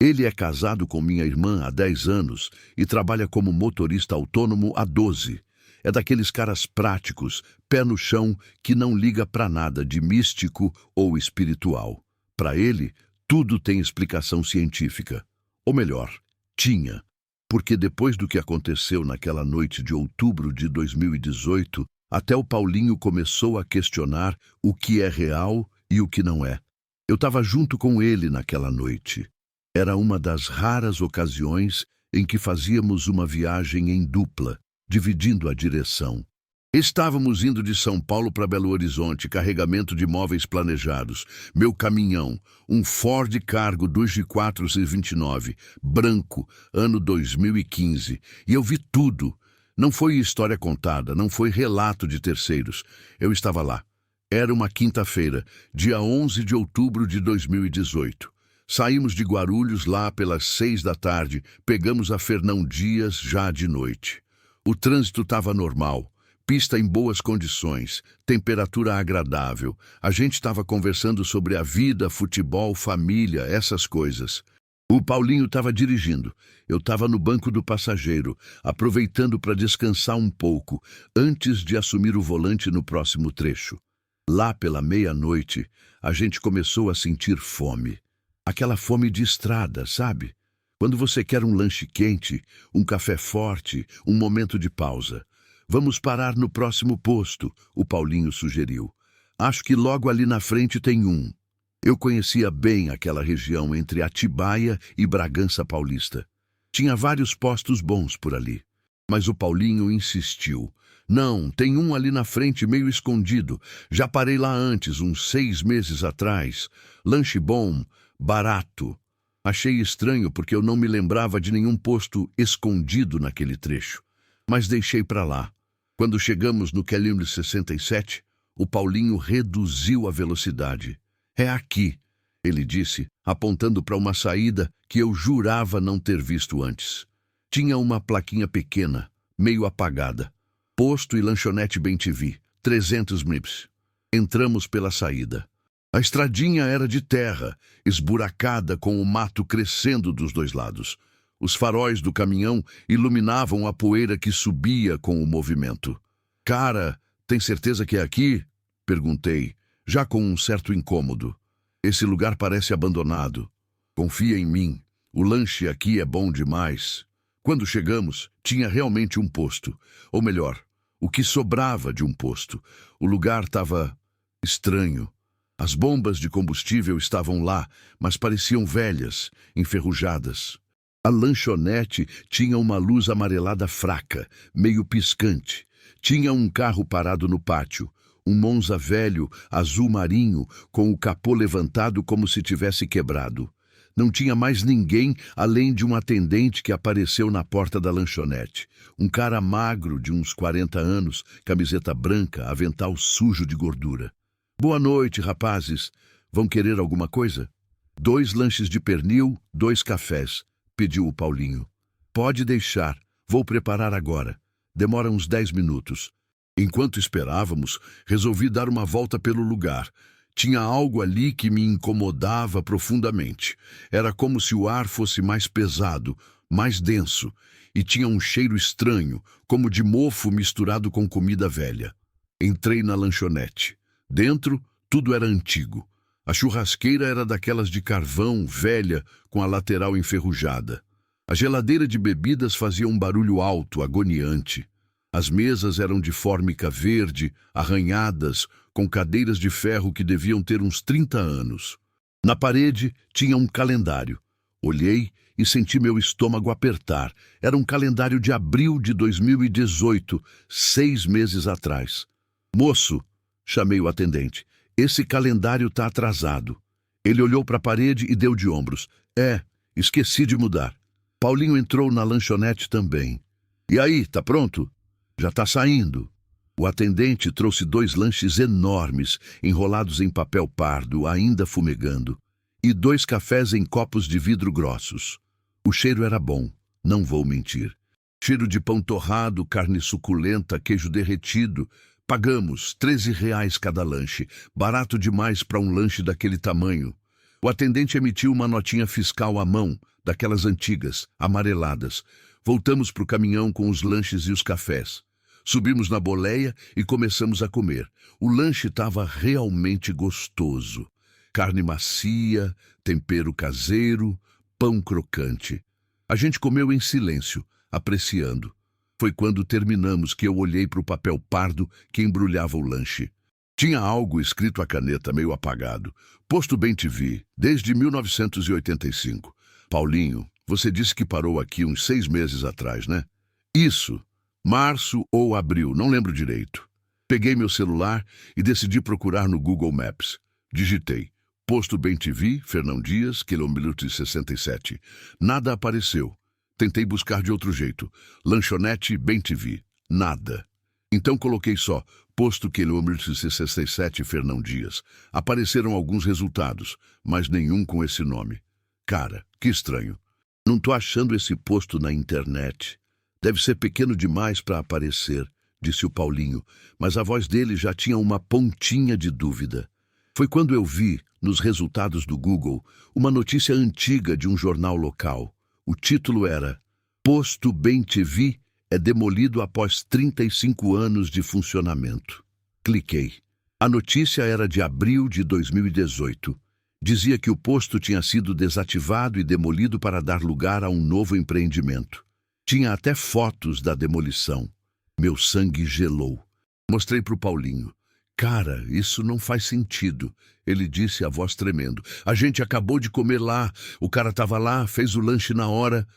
Ele é casado com minha irmã há 10 anos e trabalha como motorista autônomo há 12. É daqueles caras práticos, pé no chão, que não liga para nada de místico ou espiritual. Para ele, tudo tem explicação científica. Ou melhor, tinha. Porque depois do que aconteceu naquela noite de outubro de 2018, até o Paulinho começou a questionar o que é real e o que não é. Eu estava junto com ele naquela noite. Era uma das raras ocasiões em que fazíamos uma viagem em dupla, dividindo a direção. Estávamos indo de São Paulo para Belo Horizonte, carregamento de móveis planejados. Meu caminhão, um Ford Cargo 2.429, branco, ano 2015. E eu vi tudo. Não foi história contada, não foi relato de terceiros. Eu estava lá. Era uma quinta-feira, dia 11 de outubro de 2018. Saímos de Guarulhos lá pelas 6 da tarde, pegamos a Fernão Dias já de noite. O trânsito estava normal, pista em boas condições, temperatura agradável. A gente estava conversando sobre a vida, futebol, família, essas coisas. O Paulinho estava dirigindo. Eu estava no banco do passageiro, aproveitando para descansar um pouco, antes de assumir o volante no próximo trecho. Lá pela meia-noite, a gente começou a sentir fome. Aquela fome de estrada, sabe? Quando você quer um lanche quente, um café forte, um momento de pausa. Vamos parar no próximo posto, o Paulinho sugeriu. Acho que logo ali na frente tem um. Eu conhecia bem aquela região entre Atibaia e Bragança Paulista. Tinha vários postos bons por ali. Mas o Paulinho insistiu. Não, tem um ali na frente meio escondido. Já parei lá antes, uns 6 meses atrás. Lanche bom, barato. Achei estranho porque eu não me lembrava de nenhum posto escondido naquele trecho. Mas deixei para lá. Quando chegamos no quilômetro 67, o Paulinho reduziu a velocidade. É aqui, ele disse, apontando para uma saída que eu jurava não ter visto antes. Tinha uma plaquinha pequena, meio apagada. Posto e lanchonete Bem-TV, 300 MIPS. Entramos pela saída. A estradinha era de terra, esburacada com o mato crescendo dos dois lados. Os faróis do caminhão iluminavam a poeira que subia com o movimento. Cara, tem certeza que é aqui? Perguntei, já com um certo incômodo. Esse lugar parece abandonado. Confia em mim, o lanche aqui é bom demais. Quando chegamos, tinha realmente um posto. Ou melhor, o que sobrava de um posto. O lugar estava estranho. As bombas de combustível estavam lá, mas pareciam velhas, enferrujadas. A lanchonete tinha uma luz amarelada fraca, meio piscante. Tinha um carro parado no pátio, um Monza velho, azul marinho, com o capô levantado como se tivesse quebrado. Não tinha mais ninguém além de um atendente que apareceu na porta da lanchonete. Um cara magro de uns 40 anos, camiseta branca, avental sujo de gordura. Boa noite, rapazes. Vão querer alguma coisa? 2 lanches de pernil, 2 cafés, pediu o Paulinho. Pode deixar, vou preparar agora. Demora uns 10 minutos. Enquanto esperávamos, resolvi dar uma volta pelo lugar. Tinha algo ali que me incomodava profundamente. Era como se o ar fosse mais pesado, mais denso, e tinha um cheiro estranho, como de mofo misturado com comida velha. Entrei na lanchonete. Dentro, tudo era antigo. A churrasqueira era daquelas de carvão, velha, com a lateral enferrujada. A geladeira de bebidas fazia um barulho alto, agoniante. As mesas eram de fórmica verde, arranhadas, com cadeiras de ferro que deviam ter uns 30 anos. Na parede tinha um calendário. Olhei e senti meu estômago apertar. Era um calendário de abril de 2018, 6 meses atrás. Moço, chamei o atendente. Esse calendário está atrasado. Ele olhou para a parede e deu de ombros. Esqueci de mudar. Paulinho entrou na lanchonete também. E aí, tá pronto? Já tá saindo. O atendente trouxe 2 lanches enormes, enrolados em papel pardo, ainda fumegando, e 2 cafés em copos de vidro grossos. O cheiro era bom, não vou mentir. Cheiro de pão torrado, carne suculenta, queijo derretido. Pagamos R$ 13 cada lanche, barato demais para um lanche daquele tamanho. O atendente emitiu uma notinha fiscal à mão, daquelas antigas, amareladas. Voltamos para o caminhão com os lanches e os cafés. Subimos na boleia e começamos a comer. O lanche estava realmente gostoso. Carne macia, tempero caseiro, pão crocante. A gente comeu em silêncio, apreciando. Foi quando terminamos que eu olhei para o papel pardo que embrulhava o lanche. Tinha algo escrito à caneta, meio apagado. Posto Bem-TV, desde 1985. Paulinho, você disse que parou aqui uns 6 meses atrás, né? Isso. Março ou abril, não lembro direito. Peguei meu celular e decidi procurar no Google Maps. Digitei. Posto Bem-TV, Fernão Dias, quilômetro 67. Nada apareceu. Tentei buscar de outro jeito. Lanchonete Bem-TV. Nada. Então coloquei só Posto quilômetro 67, Fernão Dias. Apareceram alguns resultados, mas nenhum com esse nome. Cara, que estranho. Não tô achando esse posto na internet. Deve ser pequeno demais para aparecer, disse o Paulinho, mas a voz dele já tinha uma pontinha de dúvida. Foi quando eu vi, nos resultados do Google, uma notícia antiga de um jornal local. O título era Posto Bem-TV é demolido após 35 anos de funcionamento. Cliquei. A notícia era de abril de 2018. Dizia que o posto tinha sido desativado e demolido para dar lugar a um novo empreendimento. Tinha até fotos da demolição. Meu sangue gelou. Mostrei para o Paulinho. Cara, isso não faz sentido, ele disse, a voz tremendo. A gente acabou de comer lá, o cara estava lá, fez o lanche na hora.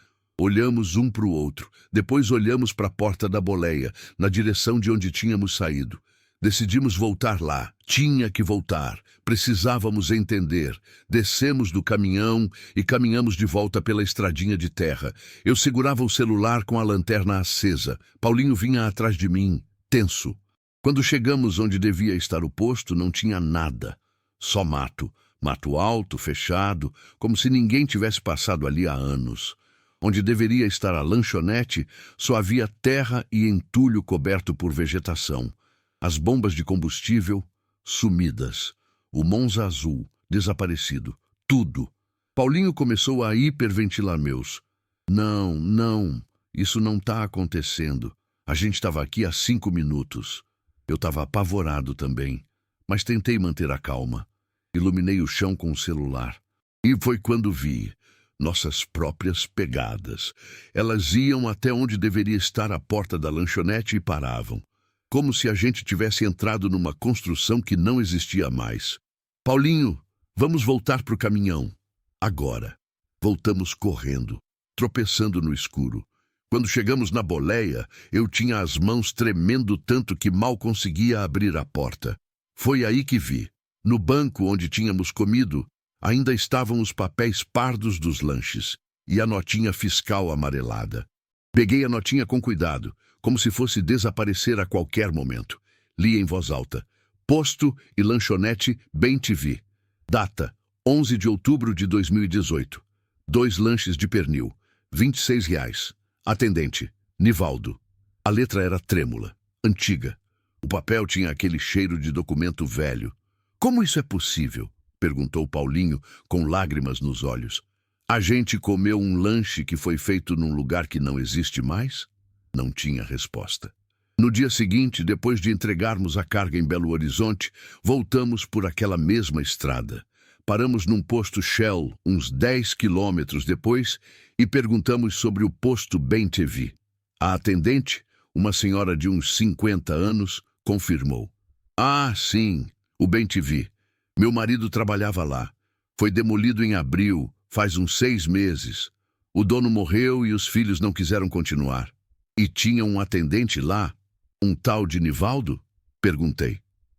Olhamos um para o outro, depois olhamos para a porta da boleia, na direção de onde tínhamos saído. Decidimos voltar lá, tinha que voltar, precisávamos entender. Descemos do caminhão e caminhamos de volta pela estradinha de terra. Eu segurava o celular com a lanterna acesa. Paulinho vinha atrás de mim, tenso. Quando chegamos onde devia estar o posto, não tinha nada. Só mato. Mato alto, fechado, como se ninguém tivesse passado ali há anos. Onde deveria estar a lanchonete, só havia terra e entulho coberto por vegetação. As bombas de combustível, sumidas. O Monza azul, desaparecido. Tudo. Paulinho começou a hiperventilar meus. Não, isso não está acontecendo. A gente estava aqui há 5 minutos. Eu estava apavorado também, mas tentei manter a calma. Iluminei o chão com o celular. E foi quando vi nossas próprias pegadas. Elas iam até onde deveria estar a porta da lanchonete e paravam. Como se a gente tivesse entrado numa construção que não existia mais. Paulinho, vamos voltar para o caminhão. Agora. Voltamos correndo, tropeçando no escuro. Quando chegamos na boleia, eu tinha as mãos tremendo tanto que mal conseguia abrir a porta. Foi aí que vi. No banco onde tínhamos comido, ainda estavam os papéis pardos dos lanches e a notinha fiscal amarelada. Peguei a notinha com cuidado, como se fosse desaparecer a qualquer momento. Li em voz alta. Posto e lanchonete Bem-TV. Data, 11 de outubro de 2018. 2 lanches de pernil, R$ 26. Atendente, Nivaldo. A letra era trêmula, antiga. O papel tinha aquele cheiro de documento velho. Como isso é possível? Perguntou Paulinho, com lágrimas nos olhos. A gente comeu um lanche que foi feito num lugar que não existe mais? Não tinha resposta. No dia seguinte, depois de entregarmos a carga em Belo Horizonte, voltamos por aquela mesma estrada. Paramos num posto Shell, uns 10 quilômetros depois, e perguntamos sobre o posto Bem-TV. A atendente, uma senhora de uns 50 anos, confirmou. Ah, sim, o Bem-TV. Meu marido trabalhava lá. Foi demolido em abril, faz uns 6 meses. O dono morreu e os filhos não quiseram continuar. E tinha um atendente lá? Um tal de Nivaldo? Perguntei.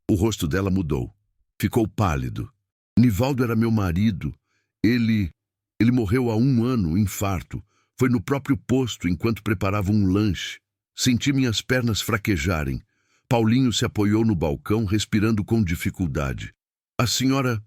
O rosto dela mudou. Ficou pálido. Nivaldo era meu marido. Ele morreu há 1 ano, infarto. Foi no próprio posto enquanto preparava um lanche. Senti minhas pernas fraquejarem. Paulinho se apoiou no balcão, respirando com dificuldade. A senhora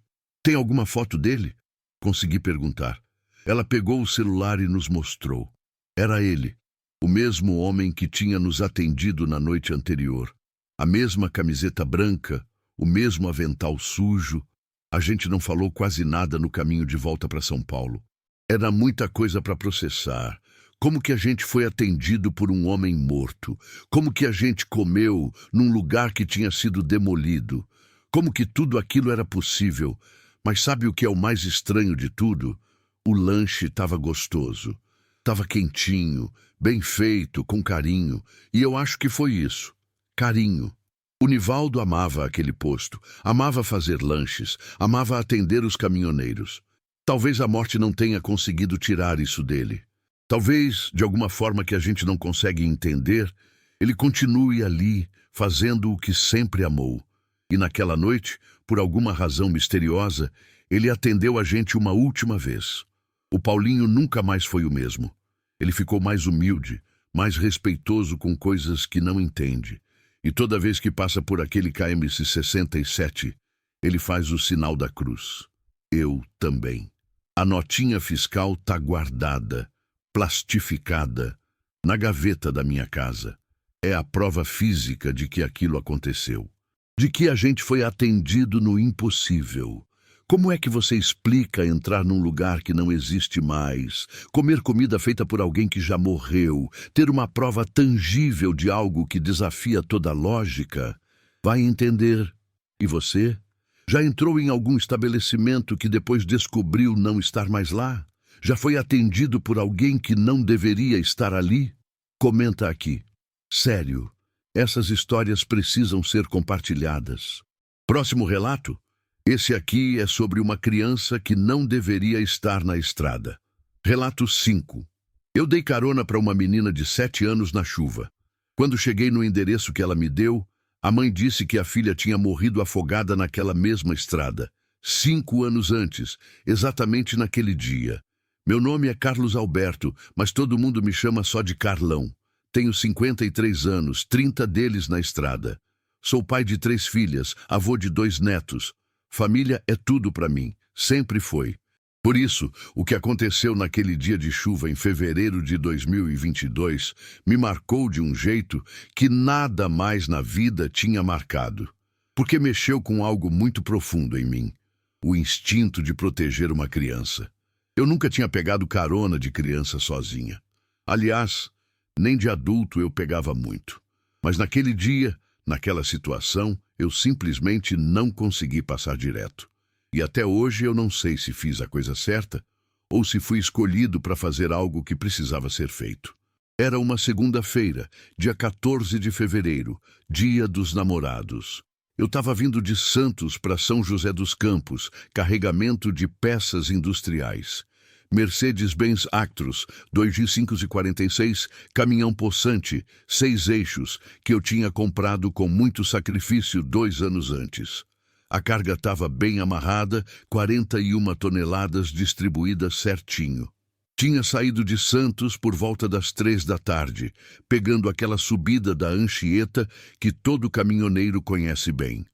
tem alguma foto dele? Consegui perguntar. Ela pegou o celular e nos mostrou. Era ele, o mesmo homem que tinha nos atendido na noite anterior. A mesma camiseta branca, o mesmo avental sujo. A gente não falou quase nada no caminho de volta para São Paulo. Era muita coisa para processar. Como que a gente foi atendido por um homem morto? Como que a gente comeu num lugar que tinha sido demolido? Como que tudo aquilo era possível? Mas sabe o que é o mais estranho de tudo? O lanche estava gostoso. Estava quentinho, bem feito, com carinho. E eu acho que foi isso. Carinho. O Nivaldo amava aquele posto, amava fazer lanches, amava atender os caminhoneiros. Talvez a morte não tenha conseguido tirar isso dele. Talvez, de alguma forma que a gente não consegue entender, ele continue ali, fazendo o que sempre amou. E naquela noite, por alguma razão misteriosa, ele atendeu a gente uma última vez. O Paulinho nunca mais foi o mesmo. Ele ficou mais humilde, mais respeitoso com coisas que não entende. E toda vez que passa por aquele KM 67, ele faz o sinal da cruz. Eu também. A notinha fiscal tá guardada, plastificada, na gaveta da minha casa. É a prova física de que aquilo aconteceu. de que a gente foi atendido no impossível. Como é que você explica entrar num lugar que não existe mais, comer comida feita por alguém que já morreu, ter uma prova tangível de algo que desafia toda a lógica? Vai entender. E você? Já entrou em algum estabelecimento que depois descobriu não estar mais lá? Já foi atendido por alguém que não deveria estar ali? Comenta aqui. Sério, essas histórias precisam ser compartilhadas. Próximo relato? Esse aqui é sobre uma criança que não deveria estar na estrada. Relato 5. Eu dei carona para uma menina de 7 anos na chuva. Quando cheguei no endereço que ela me deu, a mãe disse que a filha tinha morrido afogada naquela mesma estrada, 5 anos antes, exatamente naquele dia. Meu nome é Carlos Alberto, mas todo mundo me chama só de Carlão. Tenho 53 anos, 30 deles na estrada. Sou pai de 3 filhas, avô de 2 netos. Família é tudo para mim, sempre foi. Por isso, o que aconteceu naquele dia de chuva em fevereiro de 2022 me marcou de um jeito que nada mais na vida tinha marcado. Porque mexeu com algo muito profundo em mim, o instinto de proteger uma criança. Eu nunca tinha pegado carona de criança sozinha. Aliás, nem de adulto eu pegava muito. Mas naquele dia, naquela situação, eu simplesmente não consegui passar direto. E até hoje eu não sei se fiz a coisa certa ou se fui escolhido para fazer algo que precisava ser feito. Era uma segunda-feira, dia 14 de fevereiro, dia dos namorados. Eu estava vindo de Santos para São José dos Campos, carregamento de peças industriais. Mercedes-Benz Actros, 2546, caminhão possante, 6 eixos, que eu tinha comprado com muito sacrifício 2 anos antes. A carga estava bem amarrada, 41 toneladas distribuídas certinho. Tinha saído de Santos por volta das 3 da tarde, pegando aquela subida da Anchieta que todo caminhoneiro conhece bem.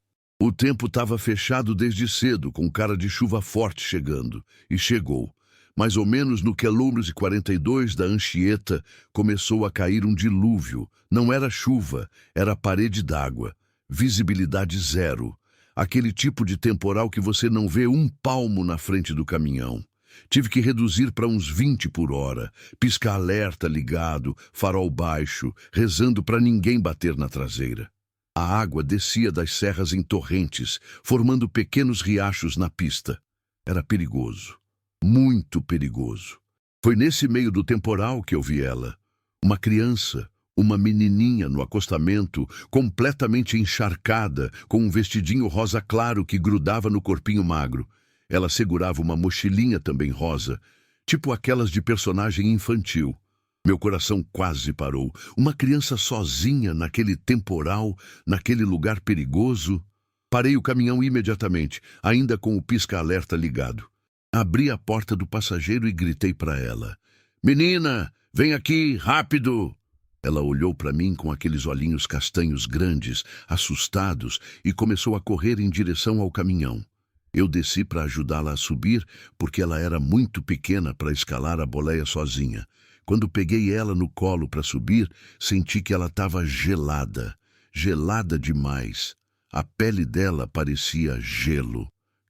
O tempo estava fechado desde cedo, com cara de chuva forte chegando, e chegou. Mais ou menos no quilômetro 42 da Anchieta, começou a cair um dilúvio. Não era chuva, era parede d'água. Visibilidade zero. Aquele tipo de temporal que você não vê um palmo na frente do caminhão. Tive que reduzir para uns 20 por hora, pisca-alerta ligado, farol baixo, rezando para ninguém bater na traseira. A água descia das serras em torrentes, formando pequenos riachos na pista. Era perigoso. Muito perigoso. Foi nesse meio do temporal que eu vi ela. Uma criança, uma menininha no acostamento, completamente encharcada, com um vestidinho rosa claro que grudava no corpinho magro. Ela segurava uma mochilinha também rosa, tipo aquelas de personagem infantil. Meu coração quase parou. Uma criança sozinha naquele temporal, naquele lugar perigoso. Parei o caminhão imediatamente, ainda com o pisca-alerta ligado. Abri a porta do passageiro e gritei para ela. Menina, vem aqui, rápido! Ela olhou para mim com aqueles olhinhos castanhos grandes, assustados, e começou a correr em direção ao caminhão. Eu desci para ajudá-la a subir, porque ela era muito pequena para escalar a boleia sozinha. Quando peguei ela no colo para subir, senti que ela estava gelada. Gelada demais. A pele dela parecia gelo.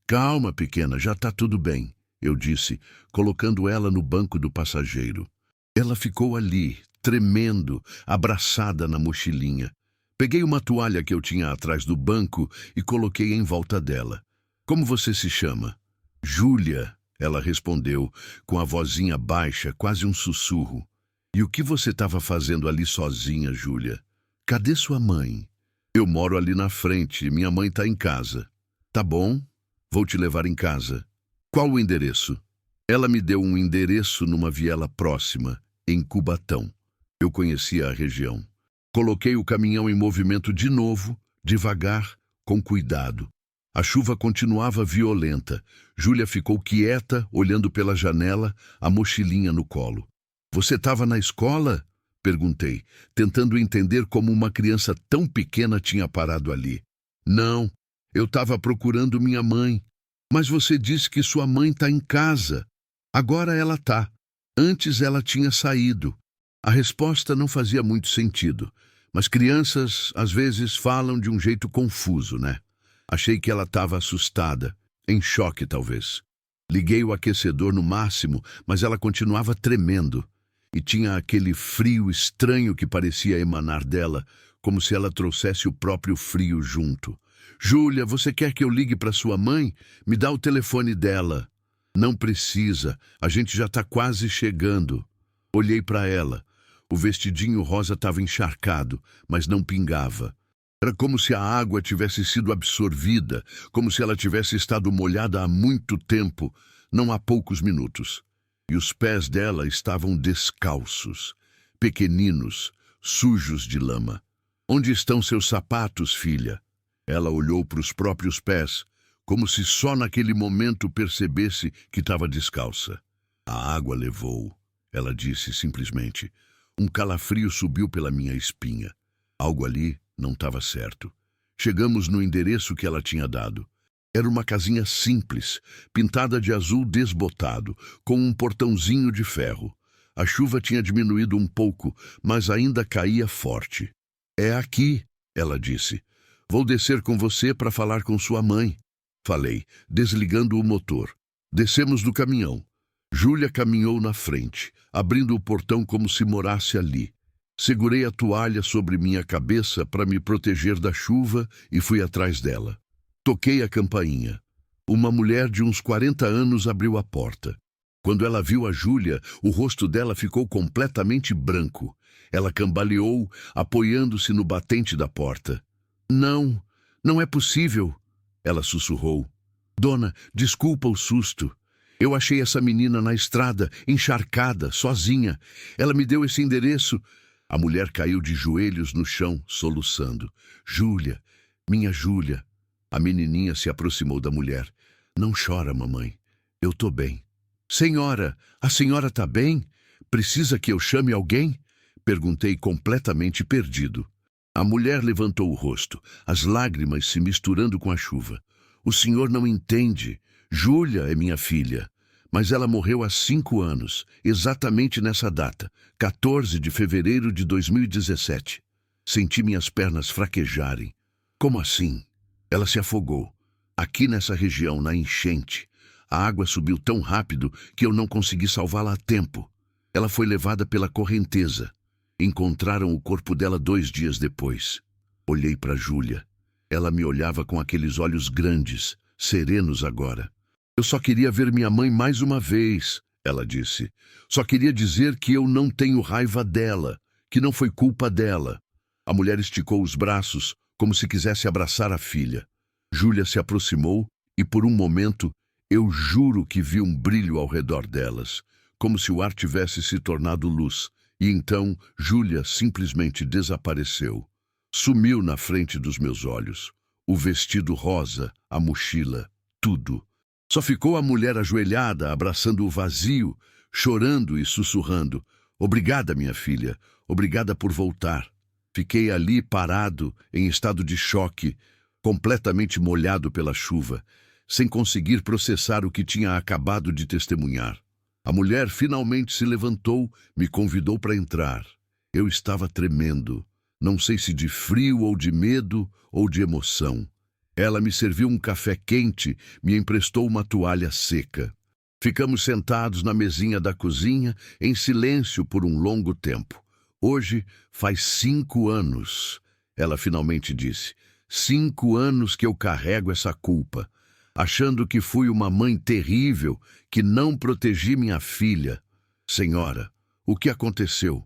Calma, pequena, já está tudo bem, eu disse, colocando ela no banco do passageiro. Ela ficou ali, tremendo, abraçada na mochilinha. Peguei uma toalha que eu tinha atrás do banco e coloquei em volta dela. Como você se chama? Júlia, ela respondeu, com a vozinha baixa, quase um sussurro. E o que você estava fazendo ali sozinha, Júlia? Cadê sua mãe? Eu moro ali na frente, minha mãe está em casa. Tá bom? Vou te levar em casa. Qual o endereço? Ela me deu um endereço numa viela próxima, em Cubatão. Eu conhecia a região. Coloquei o caminhão em movimento de novo, devagar, com cuidado. A chuva continuava violenta. Júlia ficou quieta, olhando pela janela, a mochilinha no colo. Você estava na escola? Perguntei, tentando entender como uma criança tão pequena tinha parado ali. Não. Eu estava procurando minha mãe. Mas você disse que sua mãe está em casa. Agora ela está. Antes ela tinha saído. A resposta não fazia muito sentido, Mas crianças, às vezes, falam de um jeito confuso, né? Achei que ela estava assustada, em choque talvez. Liguei o aquecedor no máximo, mas ela continuava tremendo. E tinha aquele frio estranho que parecia emanar dela, como se ela trouxesse o próprio frio junto. Júlia, você quer que eu ligue para sua mãe? Me dá o telefone dela. Não precisa, a gente já está quase chegando. Olhei para ela. O vestidinho rosa estava encharcado, mas não pingava. Era como se a água tivesse sido absorvida, como se ela tivesse estado molhada há muito tempo, não há poucos minutos. E os pés dela estavam descalços, pequeninos, sujos de lama. Onde estão seus sapatos, filha? Ela olhou para os próprios pés, como se só naquele momento percebesse que estava descalça. A água levou, ela disse simplesmente. Um calafrio subiu pela minha espinha. Algo ali não estava certo. Chegamos no endereço que ela tinha dado. Era uma casinha simples, pintada de azul desbotado, com um portãozinho de ferro. A chuva tinha diminuído um pouco, mas ainda caía forte. É aqui, ela disse. Vou descer com você para falar com sua mãe. Falei, desligando o motor. Descemos do caminhão. Júlia caminhou na frente, abrindo o portão como se morasse ali. Segurei a toalha sobre minha cabeça para me proteger da chuva e fui atrás dela. Toquei a campainha. Uma mulher de uns 40 anos abriu a porta. Quando ela viu a Júlia, o rosto dela ficou completamente branco. Ela cambaleou, apoiando-se no batente da porta. Não, não é possível, ela sussurrou. Dona, desculpa o susto. Eu achei essa menina na estrada, encharcada, sozinha. Ela me deu esse endereço. A mulher caiu de joelhos no chão, soluçando. Júlia, minha Júlia. A menininha se aproximou da mulher. Não chora, mamãe. Eu tô bem. Senhora, a senhora tá bem? Precisa que eu chame alguém? Perguntei completamente perdido. A mulher levantou o rosto, as lágrimas se misturando com a chuva. O senhor não entende. Júlia é minha filha. Mas ela morreu há 5 anos, exatamente nessa data, 14 de fevereiro de 2017. Senti minhas pernas fraquejarem. Como assim? Ela se afogou. Aqui nessa região, na enchente. A água subiu tão rápido que eu não consegui salvá-la a tempo. Ela foi levada pela correnteza. Encontraram o corpo dela 2 dias depois. Olhei para Júlia. Ela me olhava com aqueles olhos grandes, serenos agora. Eu só queria ver minha mãe mais uma vez, ela disse. Só queria dizer que eu não tenho raiva dela, que não foi culpa dela. A mulher esticou os braços, como se quisesse abraçar a filha. Júlia se aproximou e, por um momento, eu juro que vi um brilho ao redor delas, como se o ar tivesse se tornado luz. E então, Júlia simplesmente desapareceu. Sumiu na frente dos meus olhos. O vestido rosa, a mochila, tudo. Só ficou a mulher ajoelhada, abraçando o vazio, chorando e sussurrando. Obrigada, minha filha. Obrigada por voltar. Fiquei ali parado, em estado de choque, completamente molhado pela chuva, sem conseguir processar o que tinha acabado de testemunhar. A mulher finalmente se levantou, me convidou para entrar. Eu estava tremendo, não sei se de frio ou de medo ou de emoção. Ela me serviu um café quente, me emprestou uma toalha seca. Ficamos sentados na mesinha da cozinha, em silêncio por um longo tempo. Hoje faz 5 anos, ela finalmente disse. 5 anos que eu carrego essa culpa, achando que fui uma mãe terrível, que não protegi minha filha. Senhora, o que aconteceu?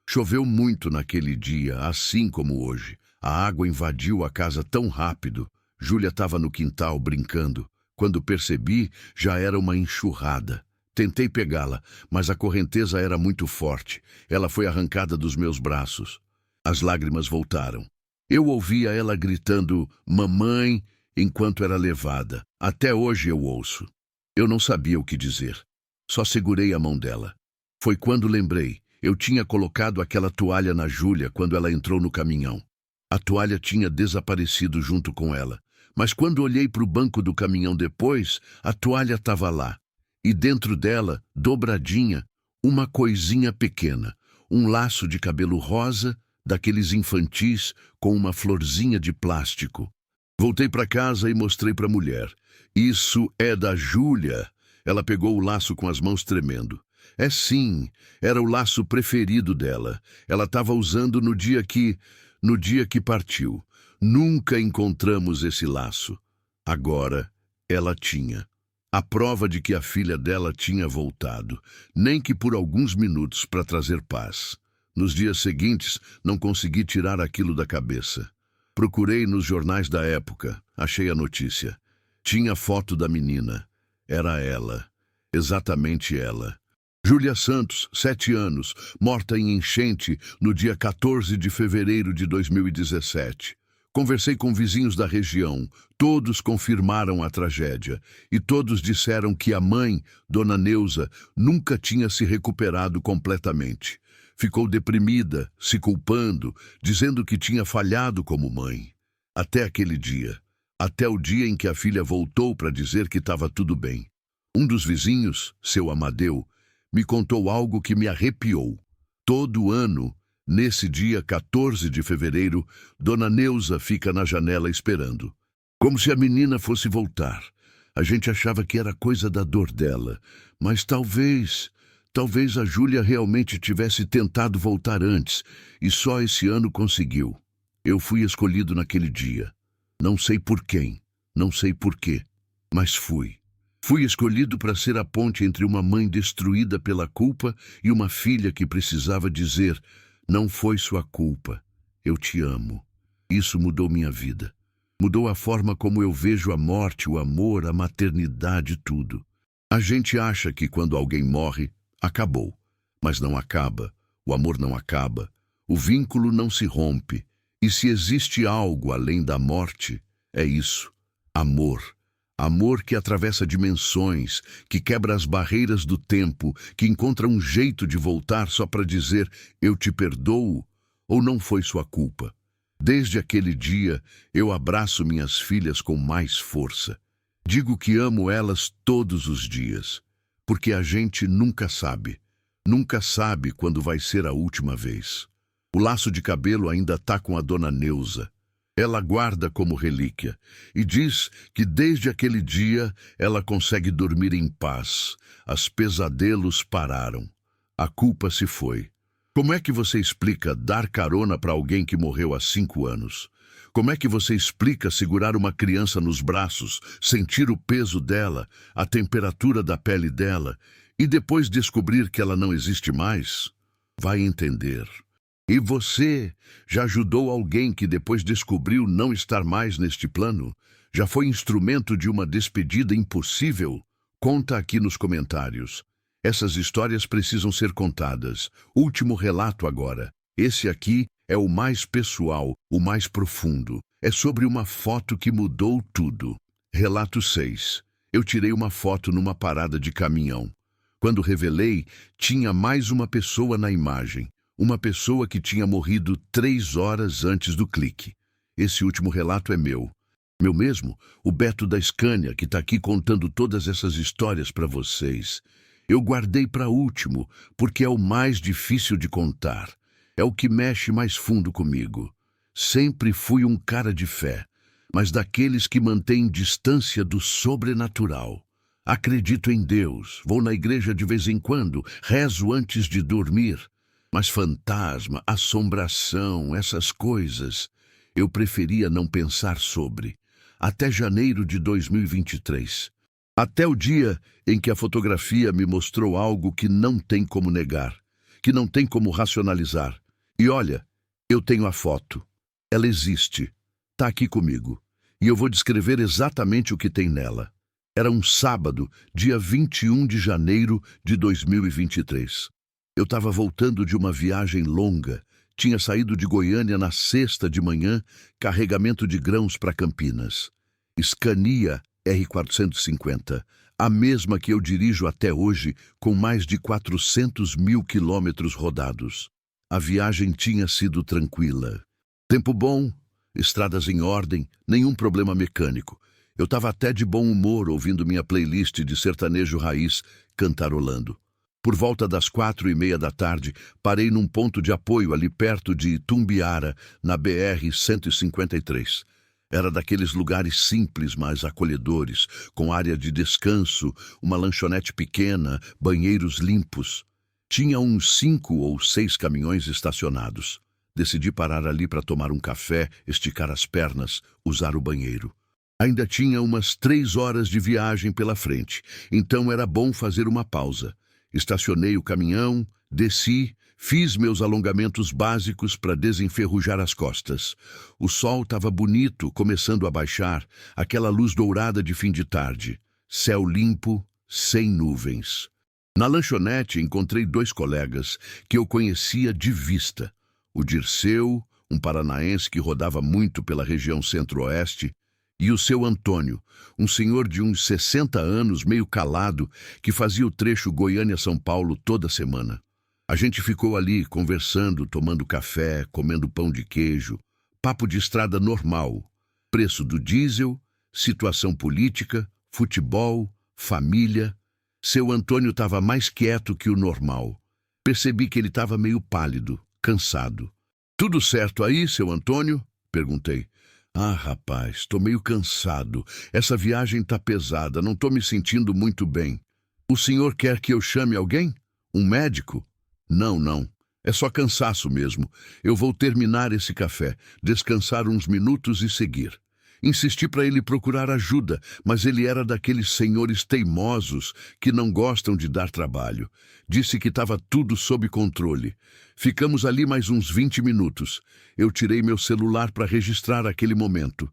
Choveu muito naquele dia, assim como hoje. A água invadiu a casa tão rápido. Júlia estava no quintal brincando. Quando percebi, já era uma enxurrada. Tentei pegá-la, mas a correnteza era muito forte. Ela foi arrancada dos meus braços. As lágrimas voltaram. Eu ouvia ela gritando, mamãe, enquanto era levada. Até hoje eu ouço. Eu não sabia o que dizer. Só segurei a mão dela. Foi quando lembrei. Eu tinha colocado aquela toalha na Júlia quando ela entrou no caminhão. A toalha tinha desaparecido junto com ela. Mas quando olhei para o banco do caminhão depois, a toalha estava lá. E dentro dela, dobradinha, uma coisinha pequena. Um laço de cabelo rosa, daqueles infantis com uma florzinha de plástico. Voltei para casa e mostrei para a mulher. Isso é da Júlia. Ela pegou o laço com as mãos tremendo. É sim, era o laço preferido dela. Ela estava usando no dia que partiu. Nunca encontramos esse laço. Agora, ela tinha. A prova de que a filha dela tinha voltado, nem que por alguns minutos para trazer paz. Nos dias seguintes, não consegui tirar aquilo da cabeça. Procurei nos jornais da época, achei a notícia. Tinha foto da menina. Era ela. Exatamente ela. Júlia Santos, 7 anos, morta em enchente no dia 14 de fevereiro de 2017. Conversei com vizinhos da região, todos confirmaram a tragédia e todos disseram que a mãe, Dona Neuza, nunca tinha se recuperado completamente. Ficou deprimida, se culpando, dizendo que tinha falhado como mãe. Até aquele dia, até o dia em que a filha voltou para dizer que estava tudo bem. Um dos vizinhos, seu Amadeu, me contou algo que me arrepiou. Todo ano, nesse dia 14 de fevereiro, Dona Neuza fica na janela esperando. Como se a menina fosse voltar. A gente achava que era coisa da dor dela, mas talvez a Júlia realmente tivesse tentado voltar antes e só esse ano conseguiu. Eu fui escolhido naquele dia. Não sei por quem, não sei por quê, mas fui. Fui escolhido para ser a ponte entre uma mãe destruída pela culpa e uma filha que precisava dizer: não foi sua culpa, eu te amo. Isso mudou minha vida. Mudou a forma como eu vejo a morte, o amor, a maternidade, tudo. A gente acha que quando alguém morre, acabou. Mas não acaba, o amor não acaba, o vínculo não se rompe. E se existe algo além da morte, é isso: amor. Amor que atravessa dimensões, que quebra as barreiras do tempo, que encontra um jeito de voltar só para dizer: eu te perdoo, ou não foi sua culpa. Desde aquele dia, eu abraço minhas filhas com mais força. Digo que amo elas todos os dias, porque a gente nunca sabe quando vai ser a última vez. O laço de cabelo ainda tá com a Dona Neuza. Ela guarda como relíquia e diz que desde aquele dia ela consegue dormir em paz. Os pesadelos pararam. A culpa se foi. Como é que você explica dar carona para alguém que morreu há 5 anos? Como é que você explica segurar uma criança nos braços, sentir o peso dela, a temperatura da pele dela e depois descobrir que ela não existe mais? Vai entender. E você já ajudou alguém que depois descobriu não estar mais neste plano? Já foi instrumento de uma despedida impossível? Conta aqui nos comentários. Essas histórias precisam ser contadas. Último relato agora. Esse aqui é o mais pessoal, o mais profundo. É sobre uma foto que mudou tudo. Relato 6. Eu tirei uma foto numa parada de caminhão. Quando revelei, tinha mais uma pessoa na imagem. Uma pessoa que tinha morrido 3 horas antes do clique. Esse último relato é meu. Meu mesmo, o Beto da Scania, que está aqui contando todas essas histórias para vocês. Eu guardei para último, porque é o mais difícil de contar. É o que mexe mais fundo comigo. Sempre fui um cara de fé, mas daqueles que mantêm distância do sobrenatural. Acredito em Deus, vou na igreja de vez em quando, rezo antes de dormir. Mas fantasma, assombração, essas coisas, eu preferia não pensar sobre. Até janeiro de 2023. Até o dia em que a fotografia me mostrou algo que não tem como negar, que não tem como racionalizar. E olha, eu tenho a foto. Ela existe. Está aqui comigo. E eu vou descrever exatamente o que tem nela. Era um sábado, dia 21 de janeiro de 2023. Eu estava voltando de uma viagem longa. Tinha saído de Goiânia na sexta de manhã, carregamento de grãos para Campinas. Scania R450, a mesma que eu dirijo até hoje, com mais de 400 mil quilômetros rodados. A viagem tinha sido tranquila. Tempo bom, estradas em ordem, nenhum problema mecânico. Eu estava até de bom humor ouvindo minha playlist de sertanejo raiz, cantarolando. Por volta das 4:30 da tarde, parei num ponto de apoio ali perto de Itumbiara, na BR-153. Era daqueles lugares simples, mas acolhedores, com área de descanso, uma lanchonete pequena, banheiros limpos. Tinha uns 5 ou 6 caminhões estacionados. Decidi parar ali para tomar um café, esticar as pernas, usar o banheiro. Ainda tinha umas 3 horas de viagem pela frente, então era bom fazer uma pausa. Estacionei o caminhão, desci, fiz meus alongamentos básicos para desenferrujar as costas. O sol estava bonito, começando a baixar, aquela luz dourada de fim de tarde. Céu limpo, sem nuvens. Na lanchonete encontrei 2 colegas que eu conhecia de vista. O Dirceu, um paranaense que rodava muito pela região centro-oeste, e o seu Antônio, um senhor de uns 60 anos, meio calado, que fazia o trecho Goiânia-São Paulo toda semana. A gente ficou ali conversando, tomando café, comendo pão de queijo, papo de estrada normal, preço do diesel, situação política, futebol, família. Seu Antônio estava mais quieto que o normal. Percebi que ele estava meio pálido, cansado. "Tudo certo aí, seu Antônio?" perguntei. "Ah, rapaz, tô meio cansado. Essa viagem tá pesada, não tô me sentindo muito bem. O senhor quer que eu chame alguém? Um médico?" "Não, não. É só cansaço mesmo. Eu vou terminar esse café, descansar uns minutos e seguir." Insisti para ele procurar ajuda, mas ele era daqueles senhores teimosos que não gostam de dar trabalho. Disse que estava tudo sob controle. Ficamos ali mais uns 20 minutos. Eu tirei meu celular para registrar aquele momento.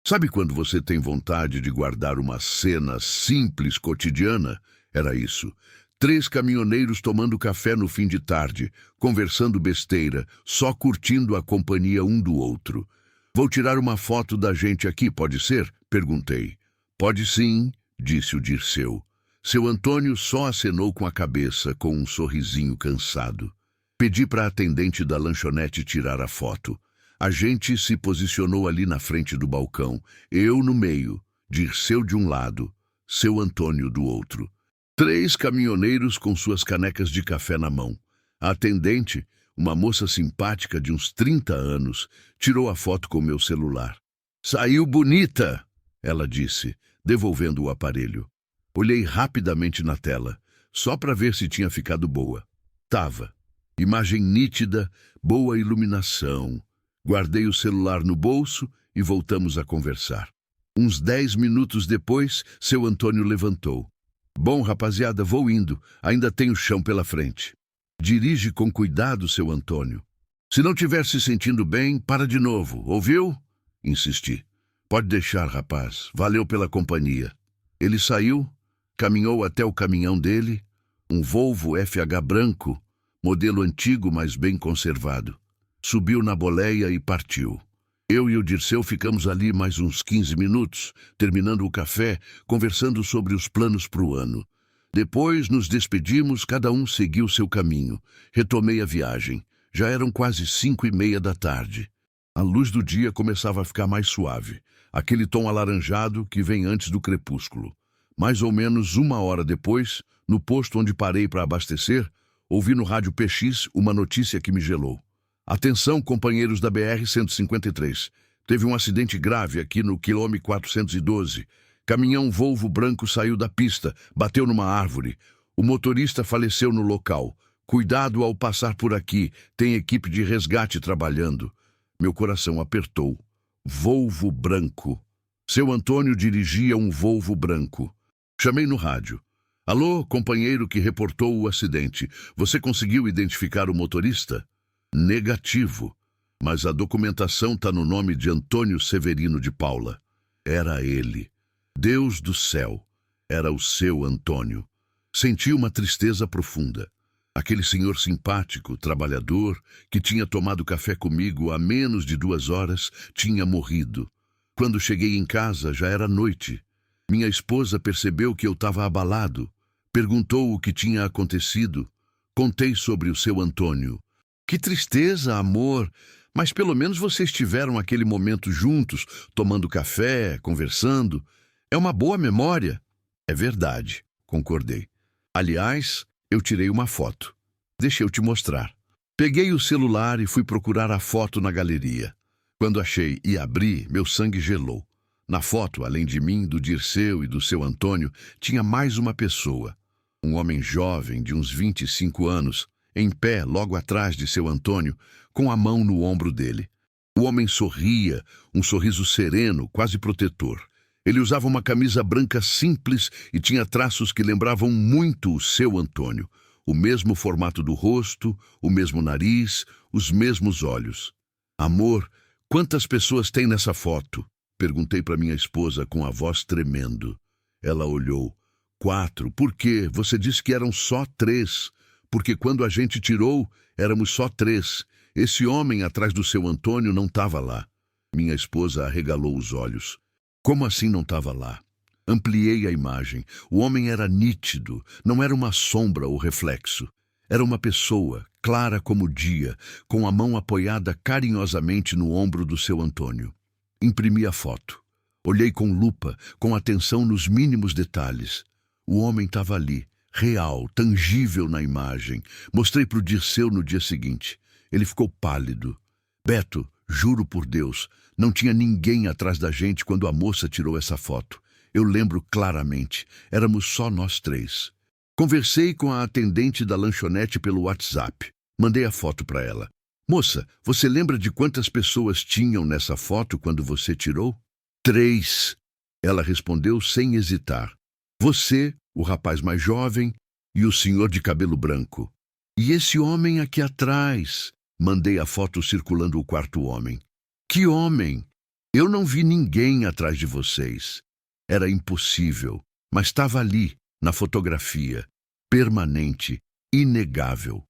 Sabe quando você tem vontade de guardar uma cena simples, cotidiana? Era isso. 3 caminhoneiros tomando café no fim de tarde, conversando besteira, só curtindo a companhia um do outro. "Vou tirar uma foto da gente aqui, pode ser?" perguntei. "Pode sim", disse o Dirceu. Seu Antônio só acenou com a cabeça, com um sorrisinho cansado. Pedi para a atendente da lanchonete tirar a foto. A gente se posicionou ali na frente do balcão, eu no meio, Dirceu de um lado, seu Antônio do outro. 3 caminhoneiros com suas canecas de café na mão. A atendente, uma moça simpática de uns 30 anos, tirou a foto com meu celular. "Saiu bonita", ela disse, devolvendo o aparelho. Olhei rapidamente na tela, só para ver se tinha ficado boa. Tava. Imagem nítida, boa iluminação. Guardei o celular no bolso e voltamos a conversar. Uns 10 minutos depois, seu Antônio levantou. "Bom, rapaziada, vou indo. Ainda tenho chão pela frente." "Dirige com cuidado, seu Antônio. Se não estiver se sentindo bem, para de novo, ouviu?" Insisti. "Pode deixar, rapaz. Valeu pela companhia." Ele saiu, caminhou até o caminhão dele, um Volvo FH branco, modelo antigo, mas bem conservado. Subiu na boleia e partiu. Eu e o Dirceu ficamos ali mais uns 15 minutos, terminando o café, conversando sobre os planos para o ano. Depois nos despedimos, cada um seguiu seu caminho. Retomei a viagem. Já eram quase 5:30 da tarde. A luz do dia começava a ficar mais suave, aquele tom alaranjado que vem antes do crepúsculo. Mais ou menos 1 hora depois, no posto onde parei para abastecer, ouvi no rádio PX uma notícia que me gelou. "Atenção, companheiros da BR-153. Teve um acidente grave aqui no quilômetro 412. Caminhão Volvo branco saiu da pista, bateu numa árvore. O motorista faleceu no local. Cuidado ao passar por aqui, tem equipe de resgate trabalhando." Meu coração apertou. Volvo branco. Seu Antônio dirigia um Volvo branco. Chamei no rádio. "Alô, companheiro que reportou o acidente. Você conseguiu identificar o motorista?" "Negativo. Mas a documentação está no nome de Antônio Severino de Paula." Era ele. Deus do céu. Era o seu Antônio. Senti uma tristeza profunda. Aquele senhor simpático, trabalhador, que tinha tomado café comigo há menos de 2 horas, tinha morrido. Quando cheguei em casa, já era noite. Minha esposa percebeu que eu estava abalado. Perguntou o que tinha acontecido. Contei sobre o seu Antônio. "Que tristeza, amor. Mas pelo menos vocês tiveram aquele momento juntos, tomando café, conversando. É uma boa memória." "É verdade", concordei. "Aliás, Eu tirei uma foto. Deixa eu te mostrar. Peguei o celular e fui procurar a foto na galeria. Quando achei e abri, meu sangue gelou. Na foto, além de mim, do Dirceu e do seu Antônio, tinha mais uma pessoa. Um homem jovem, de uns 25 anos, em pé logo atrás de seu Antônio, com a mão no ombro dele. O homem sorria, um sorriso sereno, quase protetor. Ele usava uma camisa branca simples e tinha traços que lembravam muito o seu Antônio. O mesmo formato do rosto, o mesmo nariz, os mesmos olhos. Amor, quantas pessoas tem nessa foto? Perguntei para minha esposa com a voz tremendo. Ela olhou. 4. Por quê? Você disse que eram só 3. Porque quando a gente tirou, éramos só 3. Esse homem atrás do seu Antônio não estava lá. Minha esposa arregalou os olhos. Como assim não estava lá? Ampliei a imagem. O homem era nítido, não era uma sombra ou reflexo. Era uma pessoa, clara como o dia, com a mão apoiada carinhosamente no ombro do seu Antônio. Imprimi a foto. Olhei com lupa, com atenção nos mínimos detalhes. O homem estava ali, real, tangível na imagem. Mostrei para o Dirceu no dia seguinte. Ele ficou pálido. Beto, juro por Deus, não tinha ninguém atrás da gente quando a moça tirou essa foto. Eu lembro claramente, éramos só nós 3. Conversei com a atendente da lanchonete pelo WhatsApp. Mandei a foto para ela. Moça, você lembra de quantas pessoas tinham nessa foto quando você tirou? 3. Ela respondeu sem hesitar. Você, o rapaz mais jovem e o senhor de cabelo branco. E esse homem aqui atrás? Mandei a foto circulando o quarto homem. Que homem? Eu não vi ninguém atrás de vocês. Era impossível, mas estava ali, na fotografia, permanente, inegável.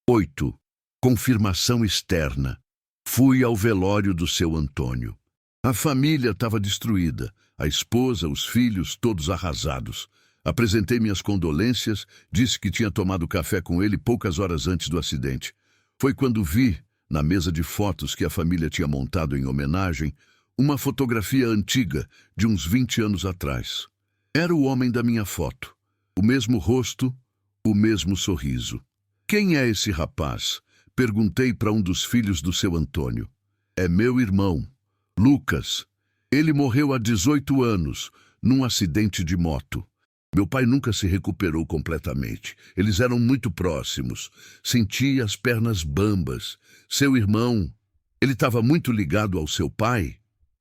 8. Confirmação externa. Fui ao velório do seu Antônio. A família estava destruída, a esposa, os filhos, todos arrasados. Apresentei minhas condolências, disse que tinha tomado café com ele poucas horas antes do acidente. Foi quando vi, na mesa de fotos que a família tinha montado em homenagem, uma fotografia antiga, de uns 20 anos atrás. Era o homem da minha foto. O mesmo rosto, o mesmo sorriso. Quem é esse rapaz? Perguntei para um dos filhos do seu Antônio. É meu irmão, Lucas. Ele morreu há 18 anos, num acidente de moto. Meu pai nunca se recuperou completamente. Eles eram muito próximos. Sentia as pernas bambas. Seu irmão, ele estava muito ligado ao seu pai?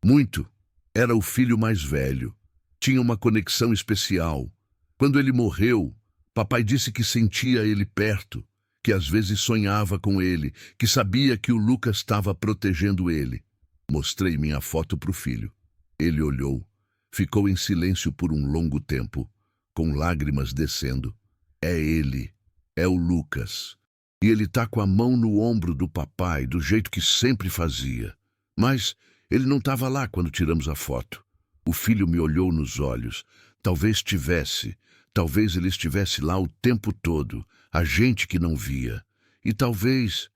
Muito. Era o filho mais velho. Tinha uma conexão especial. Quando ele morreu, papai disse que sentia ele perto, que às vezes sonhava com ele, que sabia que o Lucas estava protegendo ele. Mostrei minha foto para o filho. Ele olhou. Ficou em silêncio por um longo tempo, com lágrimas descendo. É ele. É o Lucas. E ele está com a mão no ombro do papai, do jeito que sempre fazia. Mas ele não estava lá quando tiramos a foto. O filho me olhou nos olhos. Talvez ele estivesse lá o tempo todo, a gente que não via. E talvez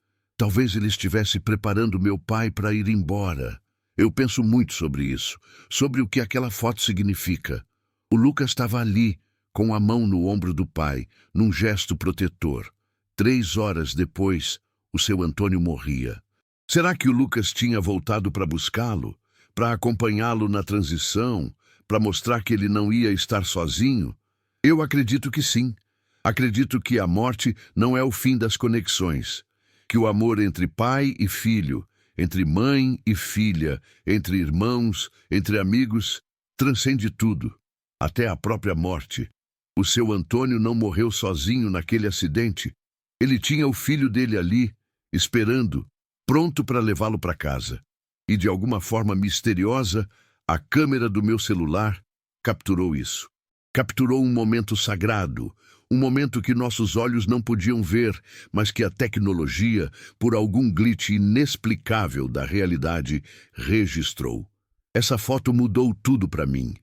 ele estivesse preparando meu pai para ir embora. Eu penso muito sobre isso, sobre o que aquela foto significa. O Lucas estava ali, com a mão no ombro do pai, num gesto protetor. 3 horas depois, o seu Antônio morria. Será que o Lucas tinha voltado para buscá-lo? Para acompanhá-lo na transição? Para mostrar que ele não ia estar sozinho? Eu acredito que sim. Acredito que a morte não é o fim das conexões. Que o amor entre pai e filho, entre mãe e filha, entre irmãos, entre amigos, transcende tudo, até a própria morte. O seu Antônio não morreu sozinho naquele acidente. Ele tinha o filho dele ali, esperando, pronto para levá-lo para casa. E de alguma forma misteriosa, a câmera do meu celular capturou isso. Capturou um momento sagrado, um momento que nossos olhos não podiam ver, mas que a tecnologia, por algum glitch inexplicável da realidade, registrou. Essa foto mudou tudo para mim.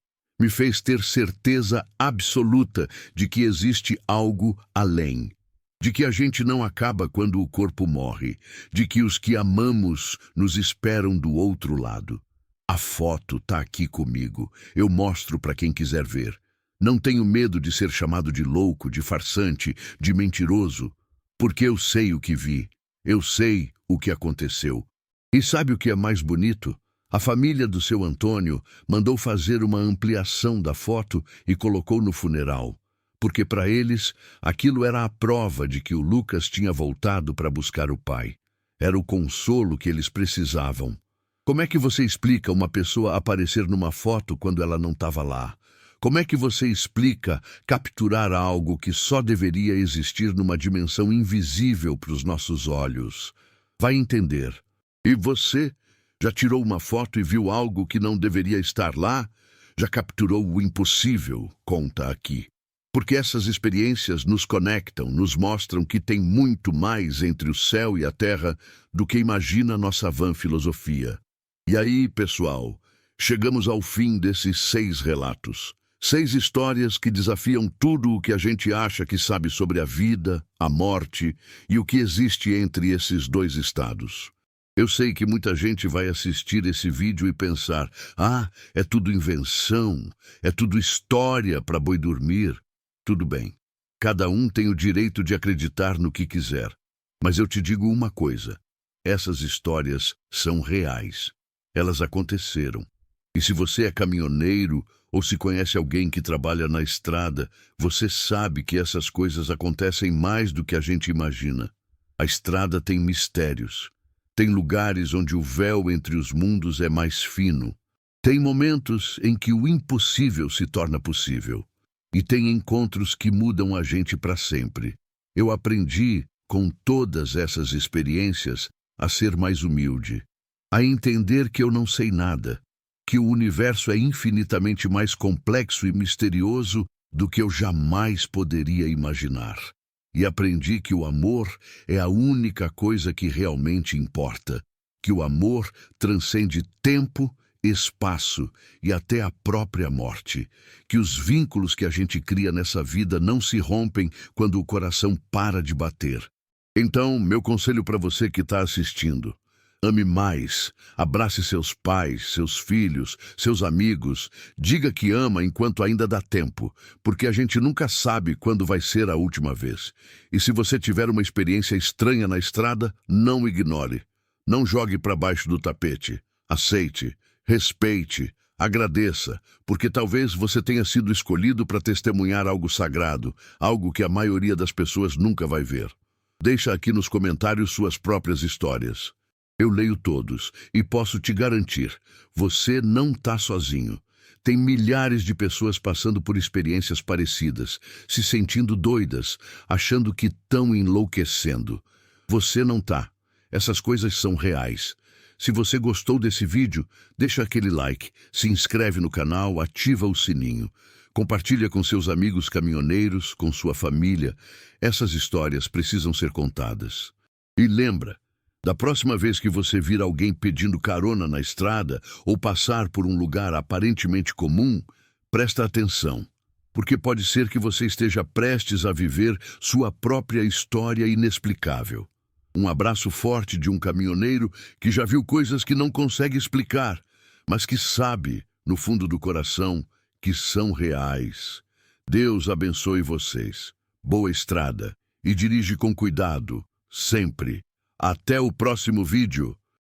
Me fez ter certeza absoluta de que existe algo além. De que a gente não acaba quando o corpo morre, de que os que amamos nos esperam do outro lado. A foto está aqui comigo, eu mostro para quem quiser ver. Não tenho medo de ser chamado de louco, de farsante, de mentiroso, porque eu sei o que vi, eu sei o que aconteceu. E sabe o que é mais bonito? A família do seu Antônio mandou fazer uma ampliação da foto e colocou no funeral, porque para eles aquilo era a prova de que o Lucas tinha voltado para buscar o pai. Era o consolo que eles precisavam. Como é que você explica uma pessoa aparecer numa foto quando ela não estava lá? Como é que você explica capturar algo que só deveria existir numa dimensão invisível para os nossos olhos? Vai entender. E você? Já tirou uma foto e viu algo que não deveria estar lá? Já capturou o impossível? Conta aqui. Porque essas experiências nos conectam, nos mostram que tem muito mais entre o céu e a terra do que imagina a nossa vã filosofia. E aí, pessoal, chegamos ao fim desses 6 relatos. 6 histórias que desafiam tudo o que a gente acha que sabe sobre a vida, a morte e o que existe entre esses 2 estados. Eu sei que muita gente vai assistir esse vídeo e pensar: ah, é tudo invenção, é tudo história para boi dormir. Tudo bem, cada um tem o direito de acreditar no que quiser. Mas eu te digo uma coisa, essas histórias são reais. Elas aconteceram. E se você é caminhoneiro ou se conhece alguém que trabalha na estrada, você sabe que essas coisas acontecem mais do que a gente imagina. A estrada tem mistérios. Tem lugares onde o véu entre os mundos é mais fino. Tem momentos em que o impossível se torna possível. E tem encontros que mudam a gente para sempre. Eu aprendi, com todas essas experiências, a ser mais humilde, a entender que eu não sei nada, que o universo é infinitamente mais complexo e misterioso do que eu jamais poderia imaginar. E aprendi que o amor é a única coisa que realmente importa, que o amor transcende tempo, espaço e até a própria morte, que os vínculos que a gente cria nessa vida não se rompem quando o coração para de bater. Então, meu conselho para você que está assistindo: ame mais, abrace seus pais, seus filhos, seus amigos, diga que ama enquanto ainda dá tempo, porque a gente nunca sabe quando vai ser a última vez. E se você tiver uma experiência estranha na estrada, não ignore, não jogue para baixo do tapete, aceite, respeite, agradeça, porque talvez você tenha sido escolhido para testemunhar algo sagrado, algo que a maioria das pessoas nunca vai ver. Deixa aqui nos comentários suas próprias histórias. Eu leio todos e posso te garantir, você não está sozinho. Tem milhares de pessoas passando por experiências parecidas, se sentindo doidas, achando que estão enlouquecendo. Você não está. Essas coisas são reais. Se você gostou desse vídeo, deixa aquele like, se inscreve no canal, ativa o sininho. Compartilha com seus amigos caminhoneiros, com sua família. Essas histórias precisam ser contadas. E lembra, da próxima vez que você vir alguém pedindo carona na estrada ou passar por um lugar aparentemente comum, presta atenção, porque pode ser que você esteja prestes a viver sua própria história inexplicável. Um abraço forte de um caminhoneiro que já viu coisas que não consegue explicar, mas que sabe, no fundo do coração, que são reais. Deus abençoe vocês. Boa estrada e dirige com cuidado, sempre. Até o próximo vídeo.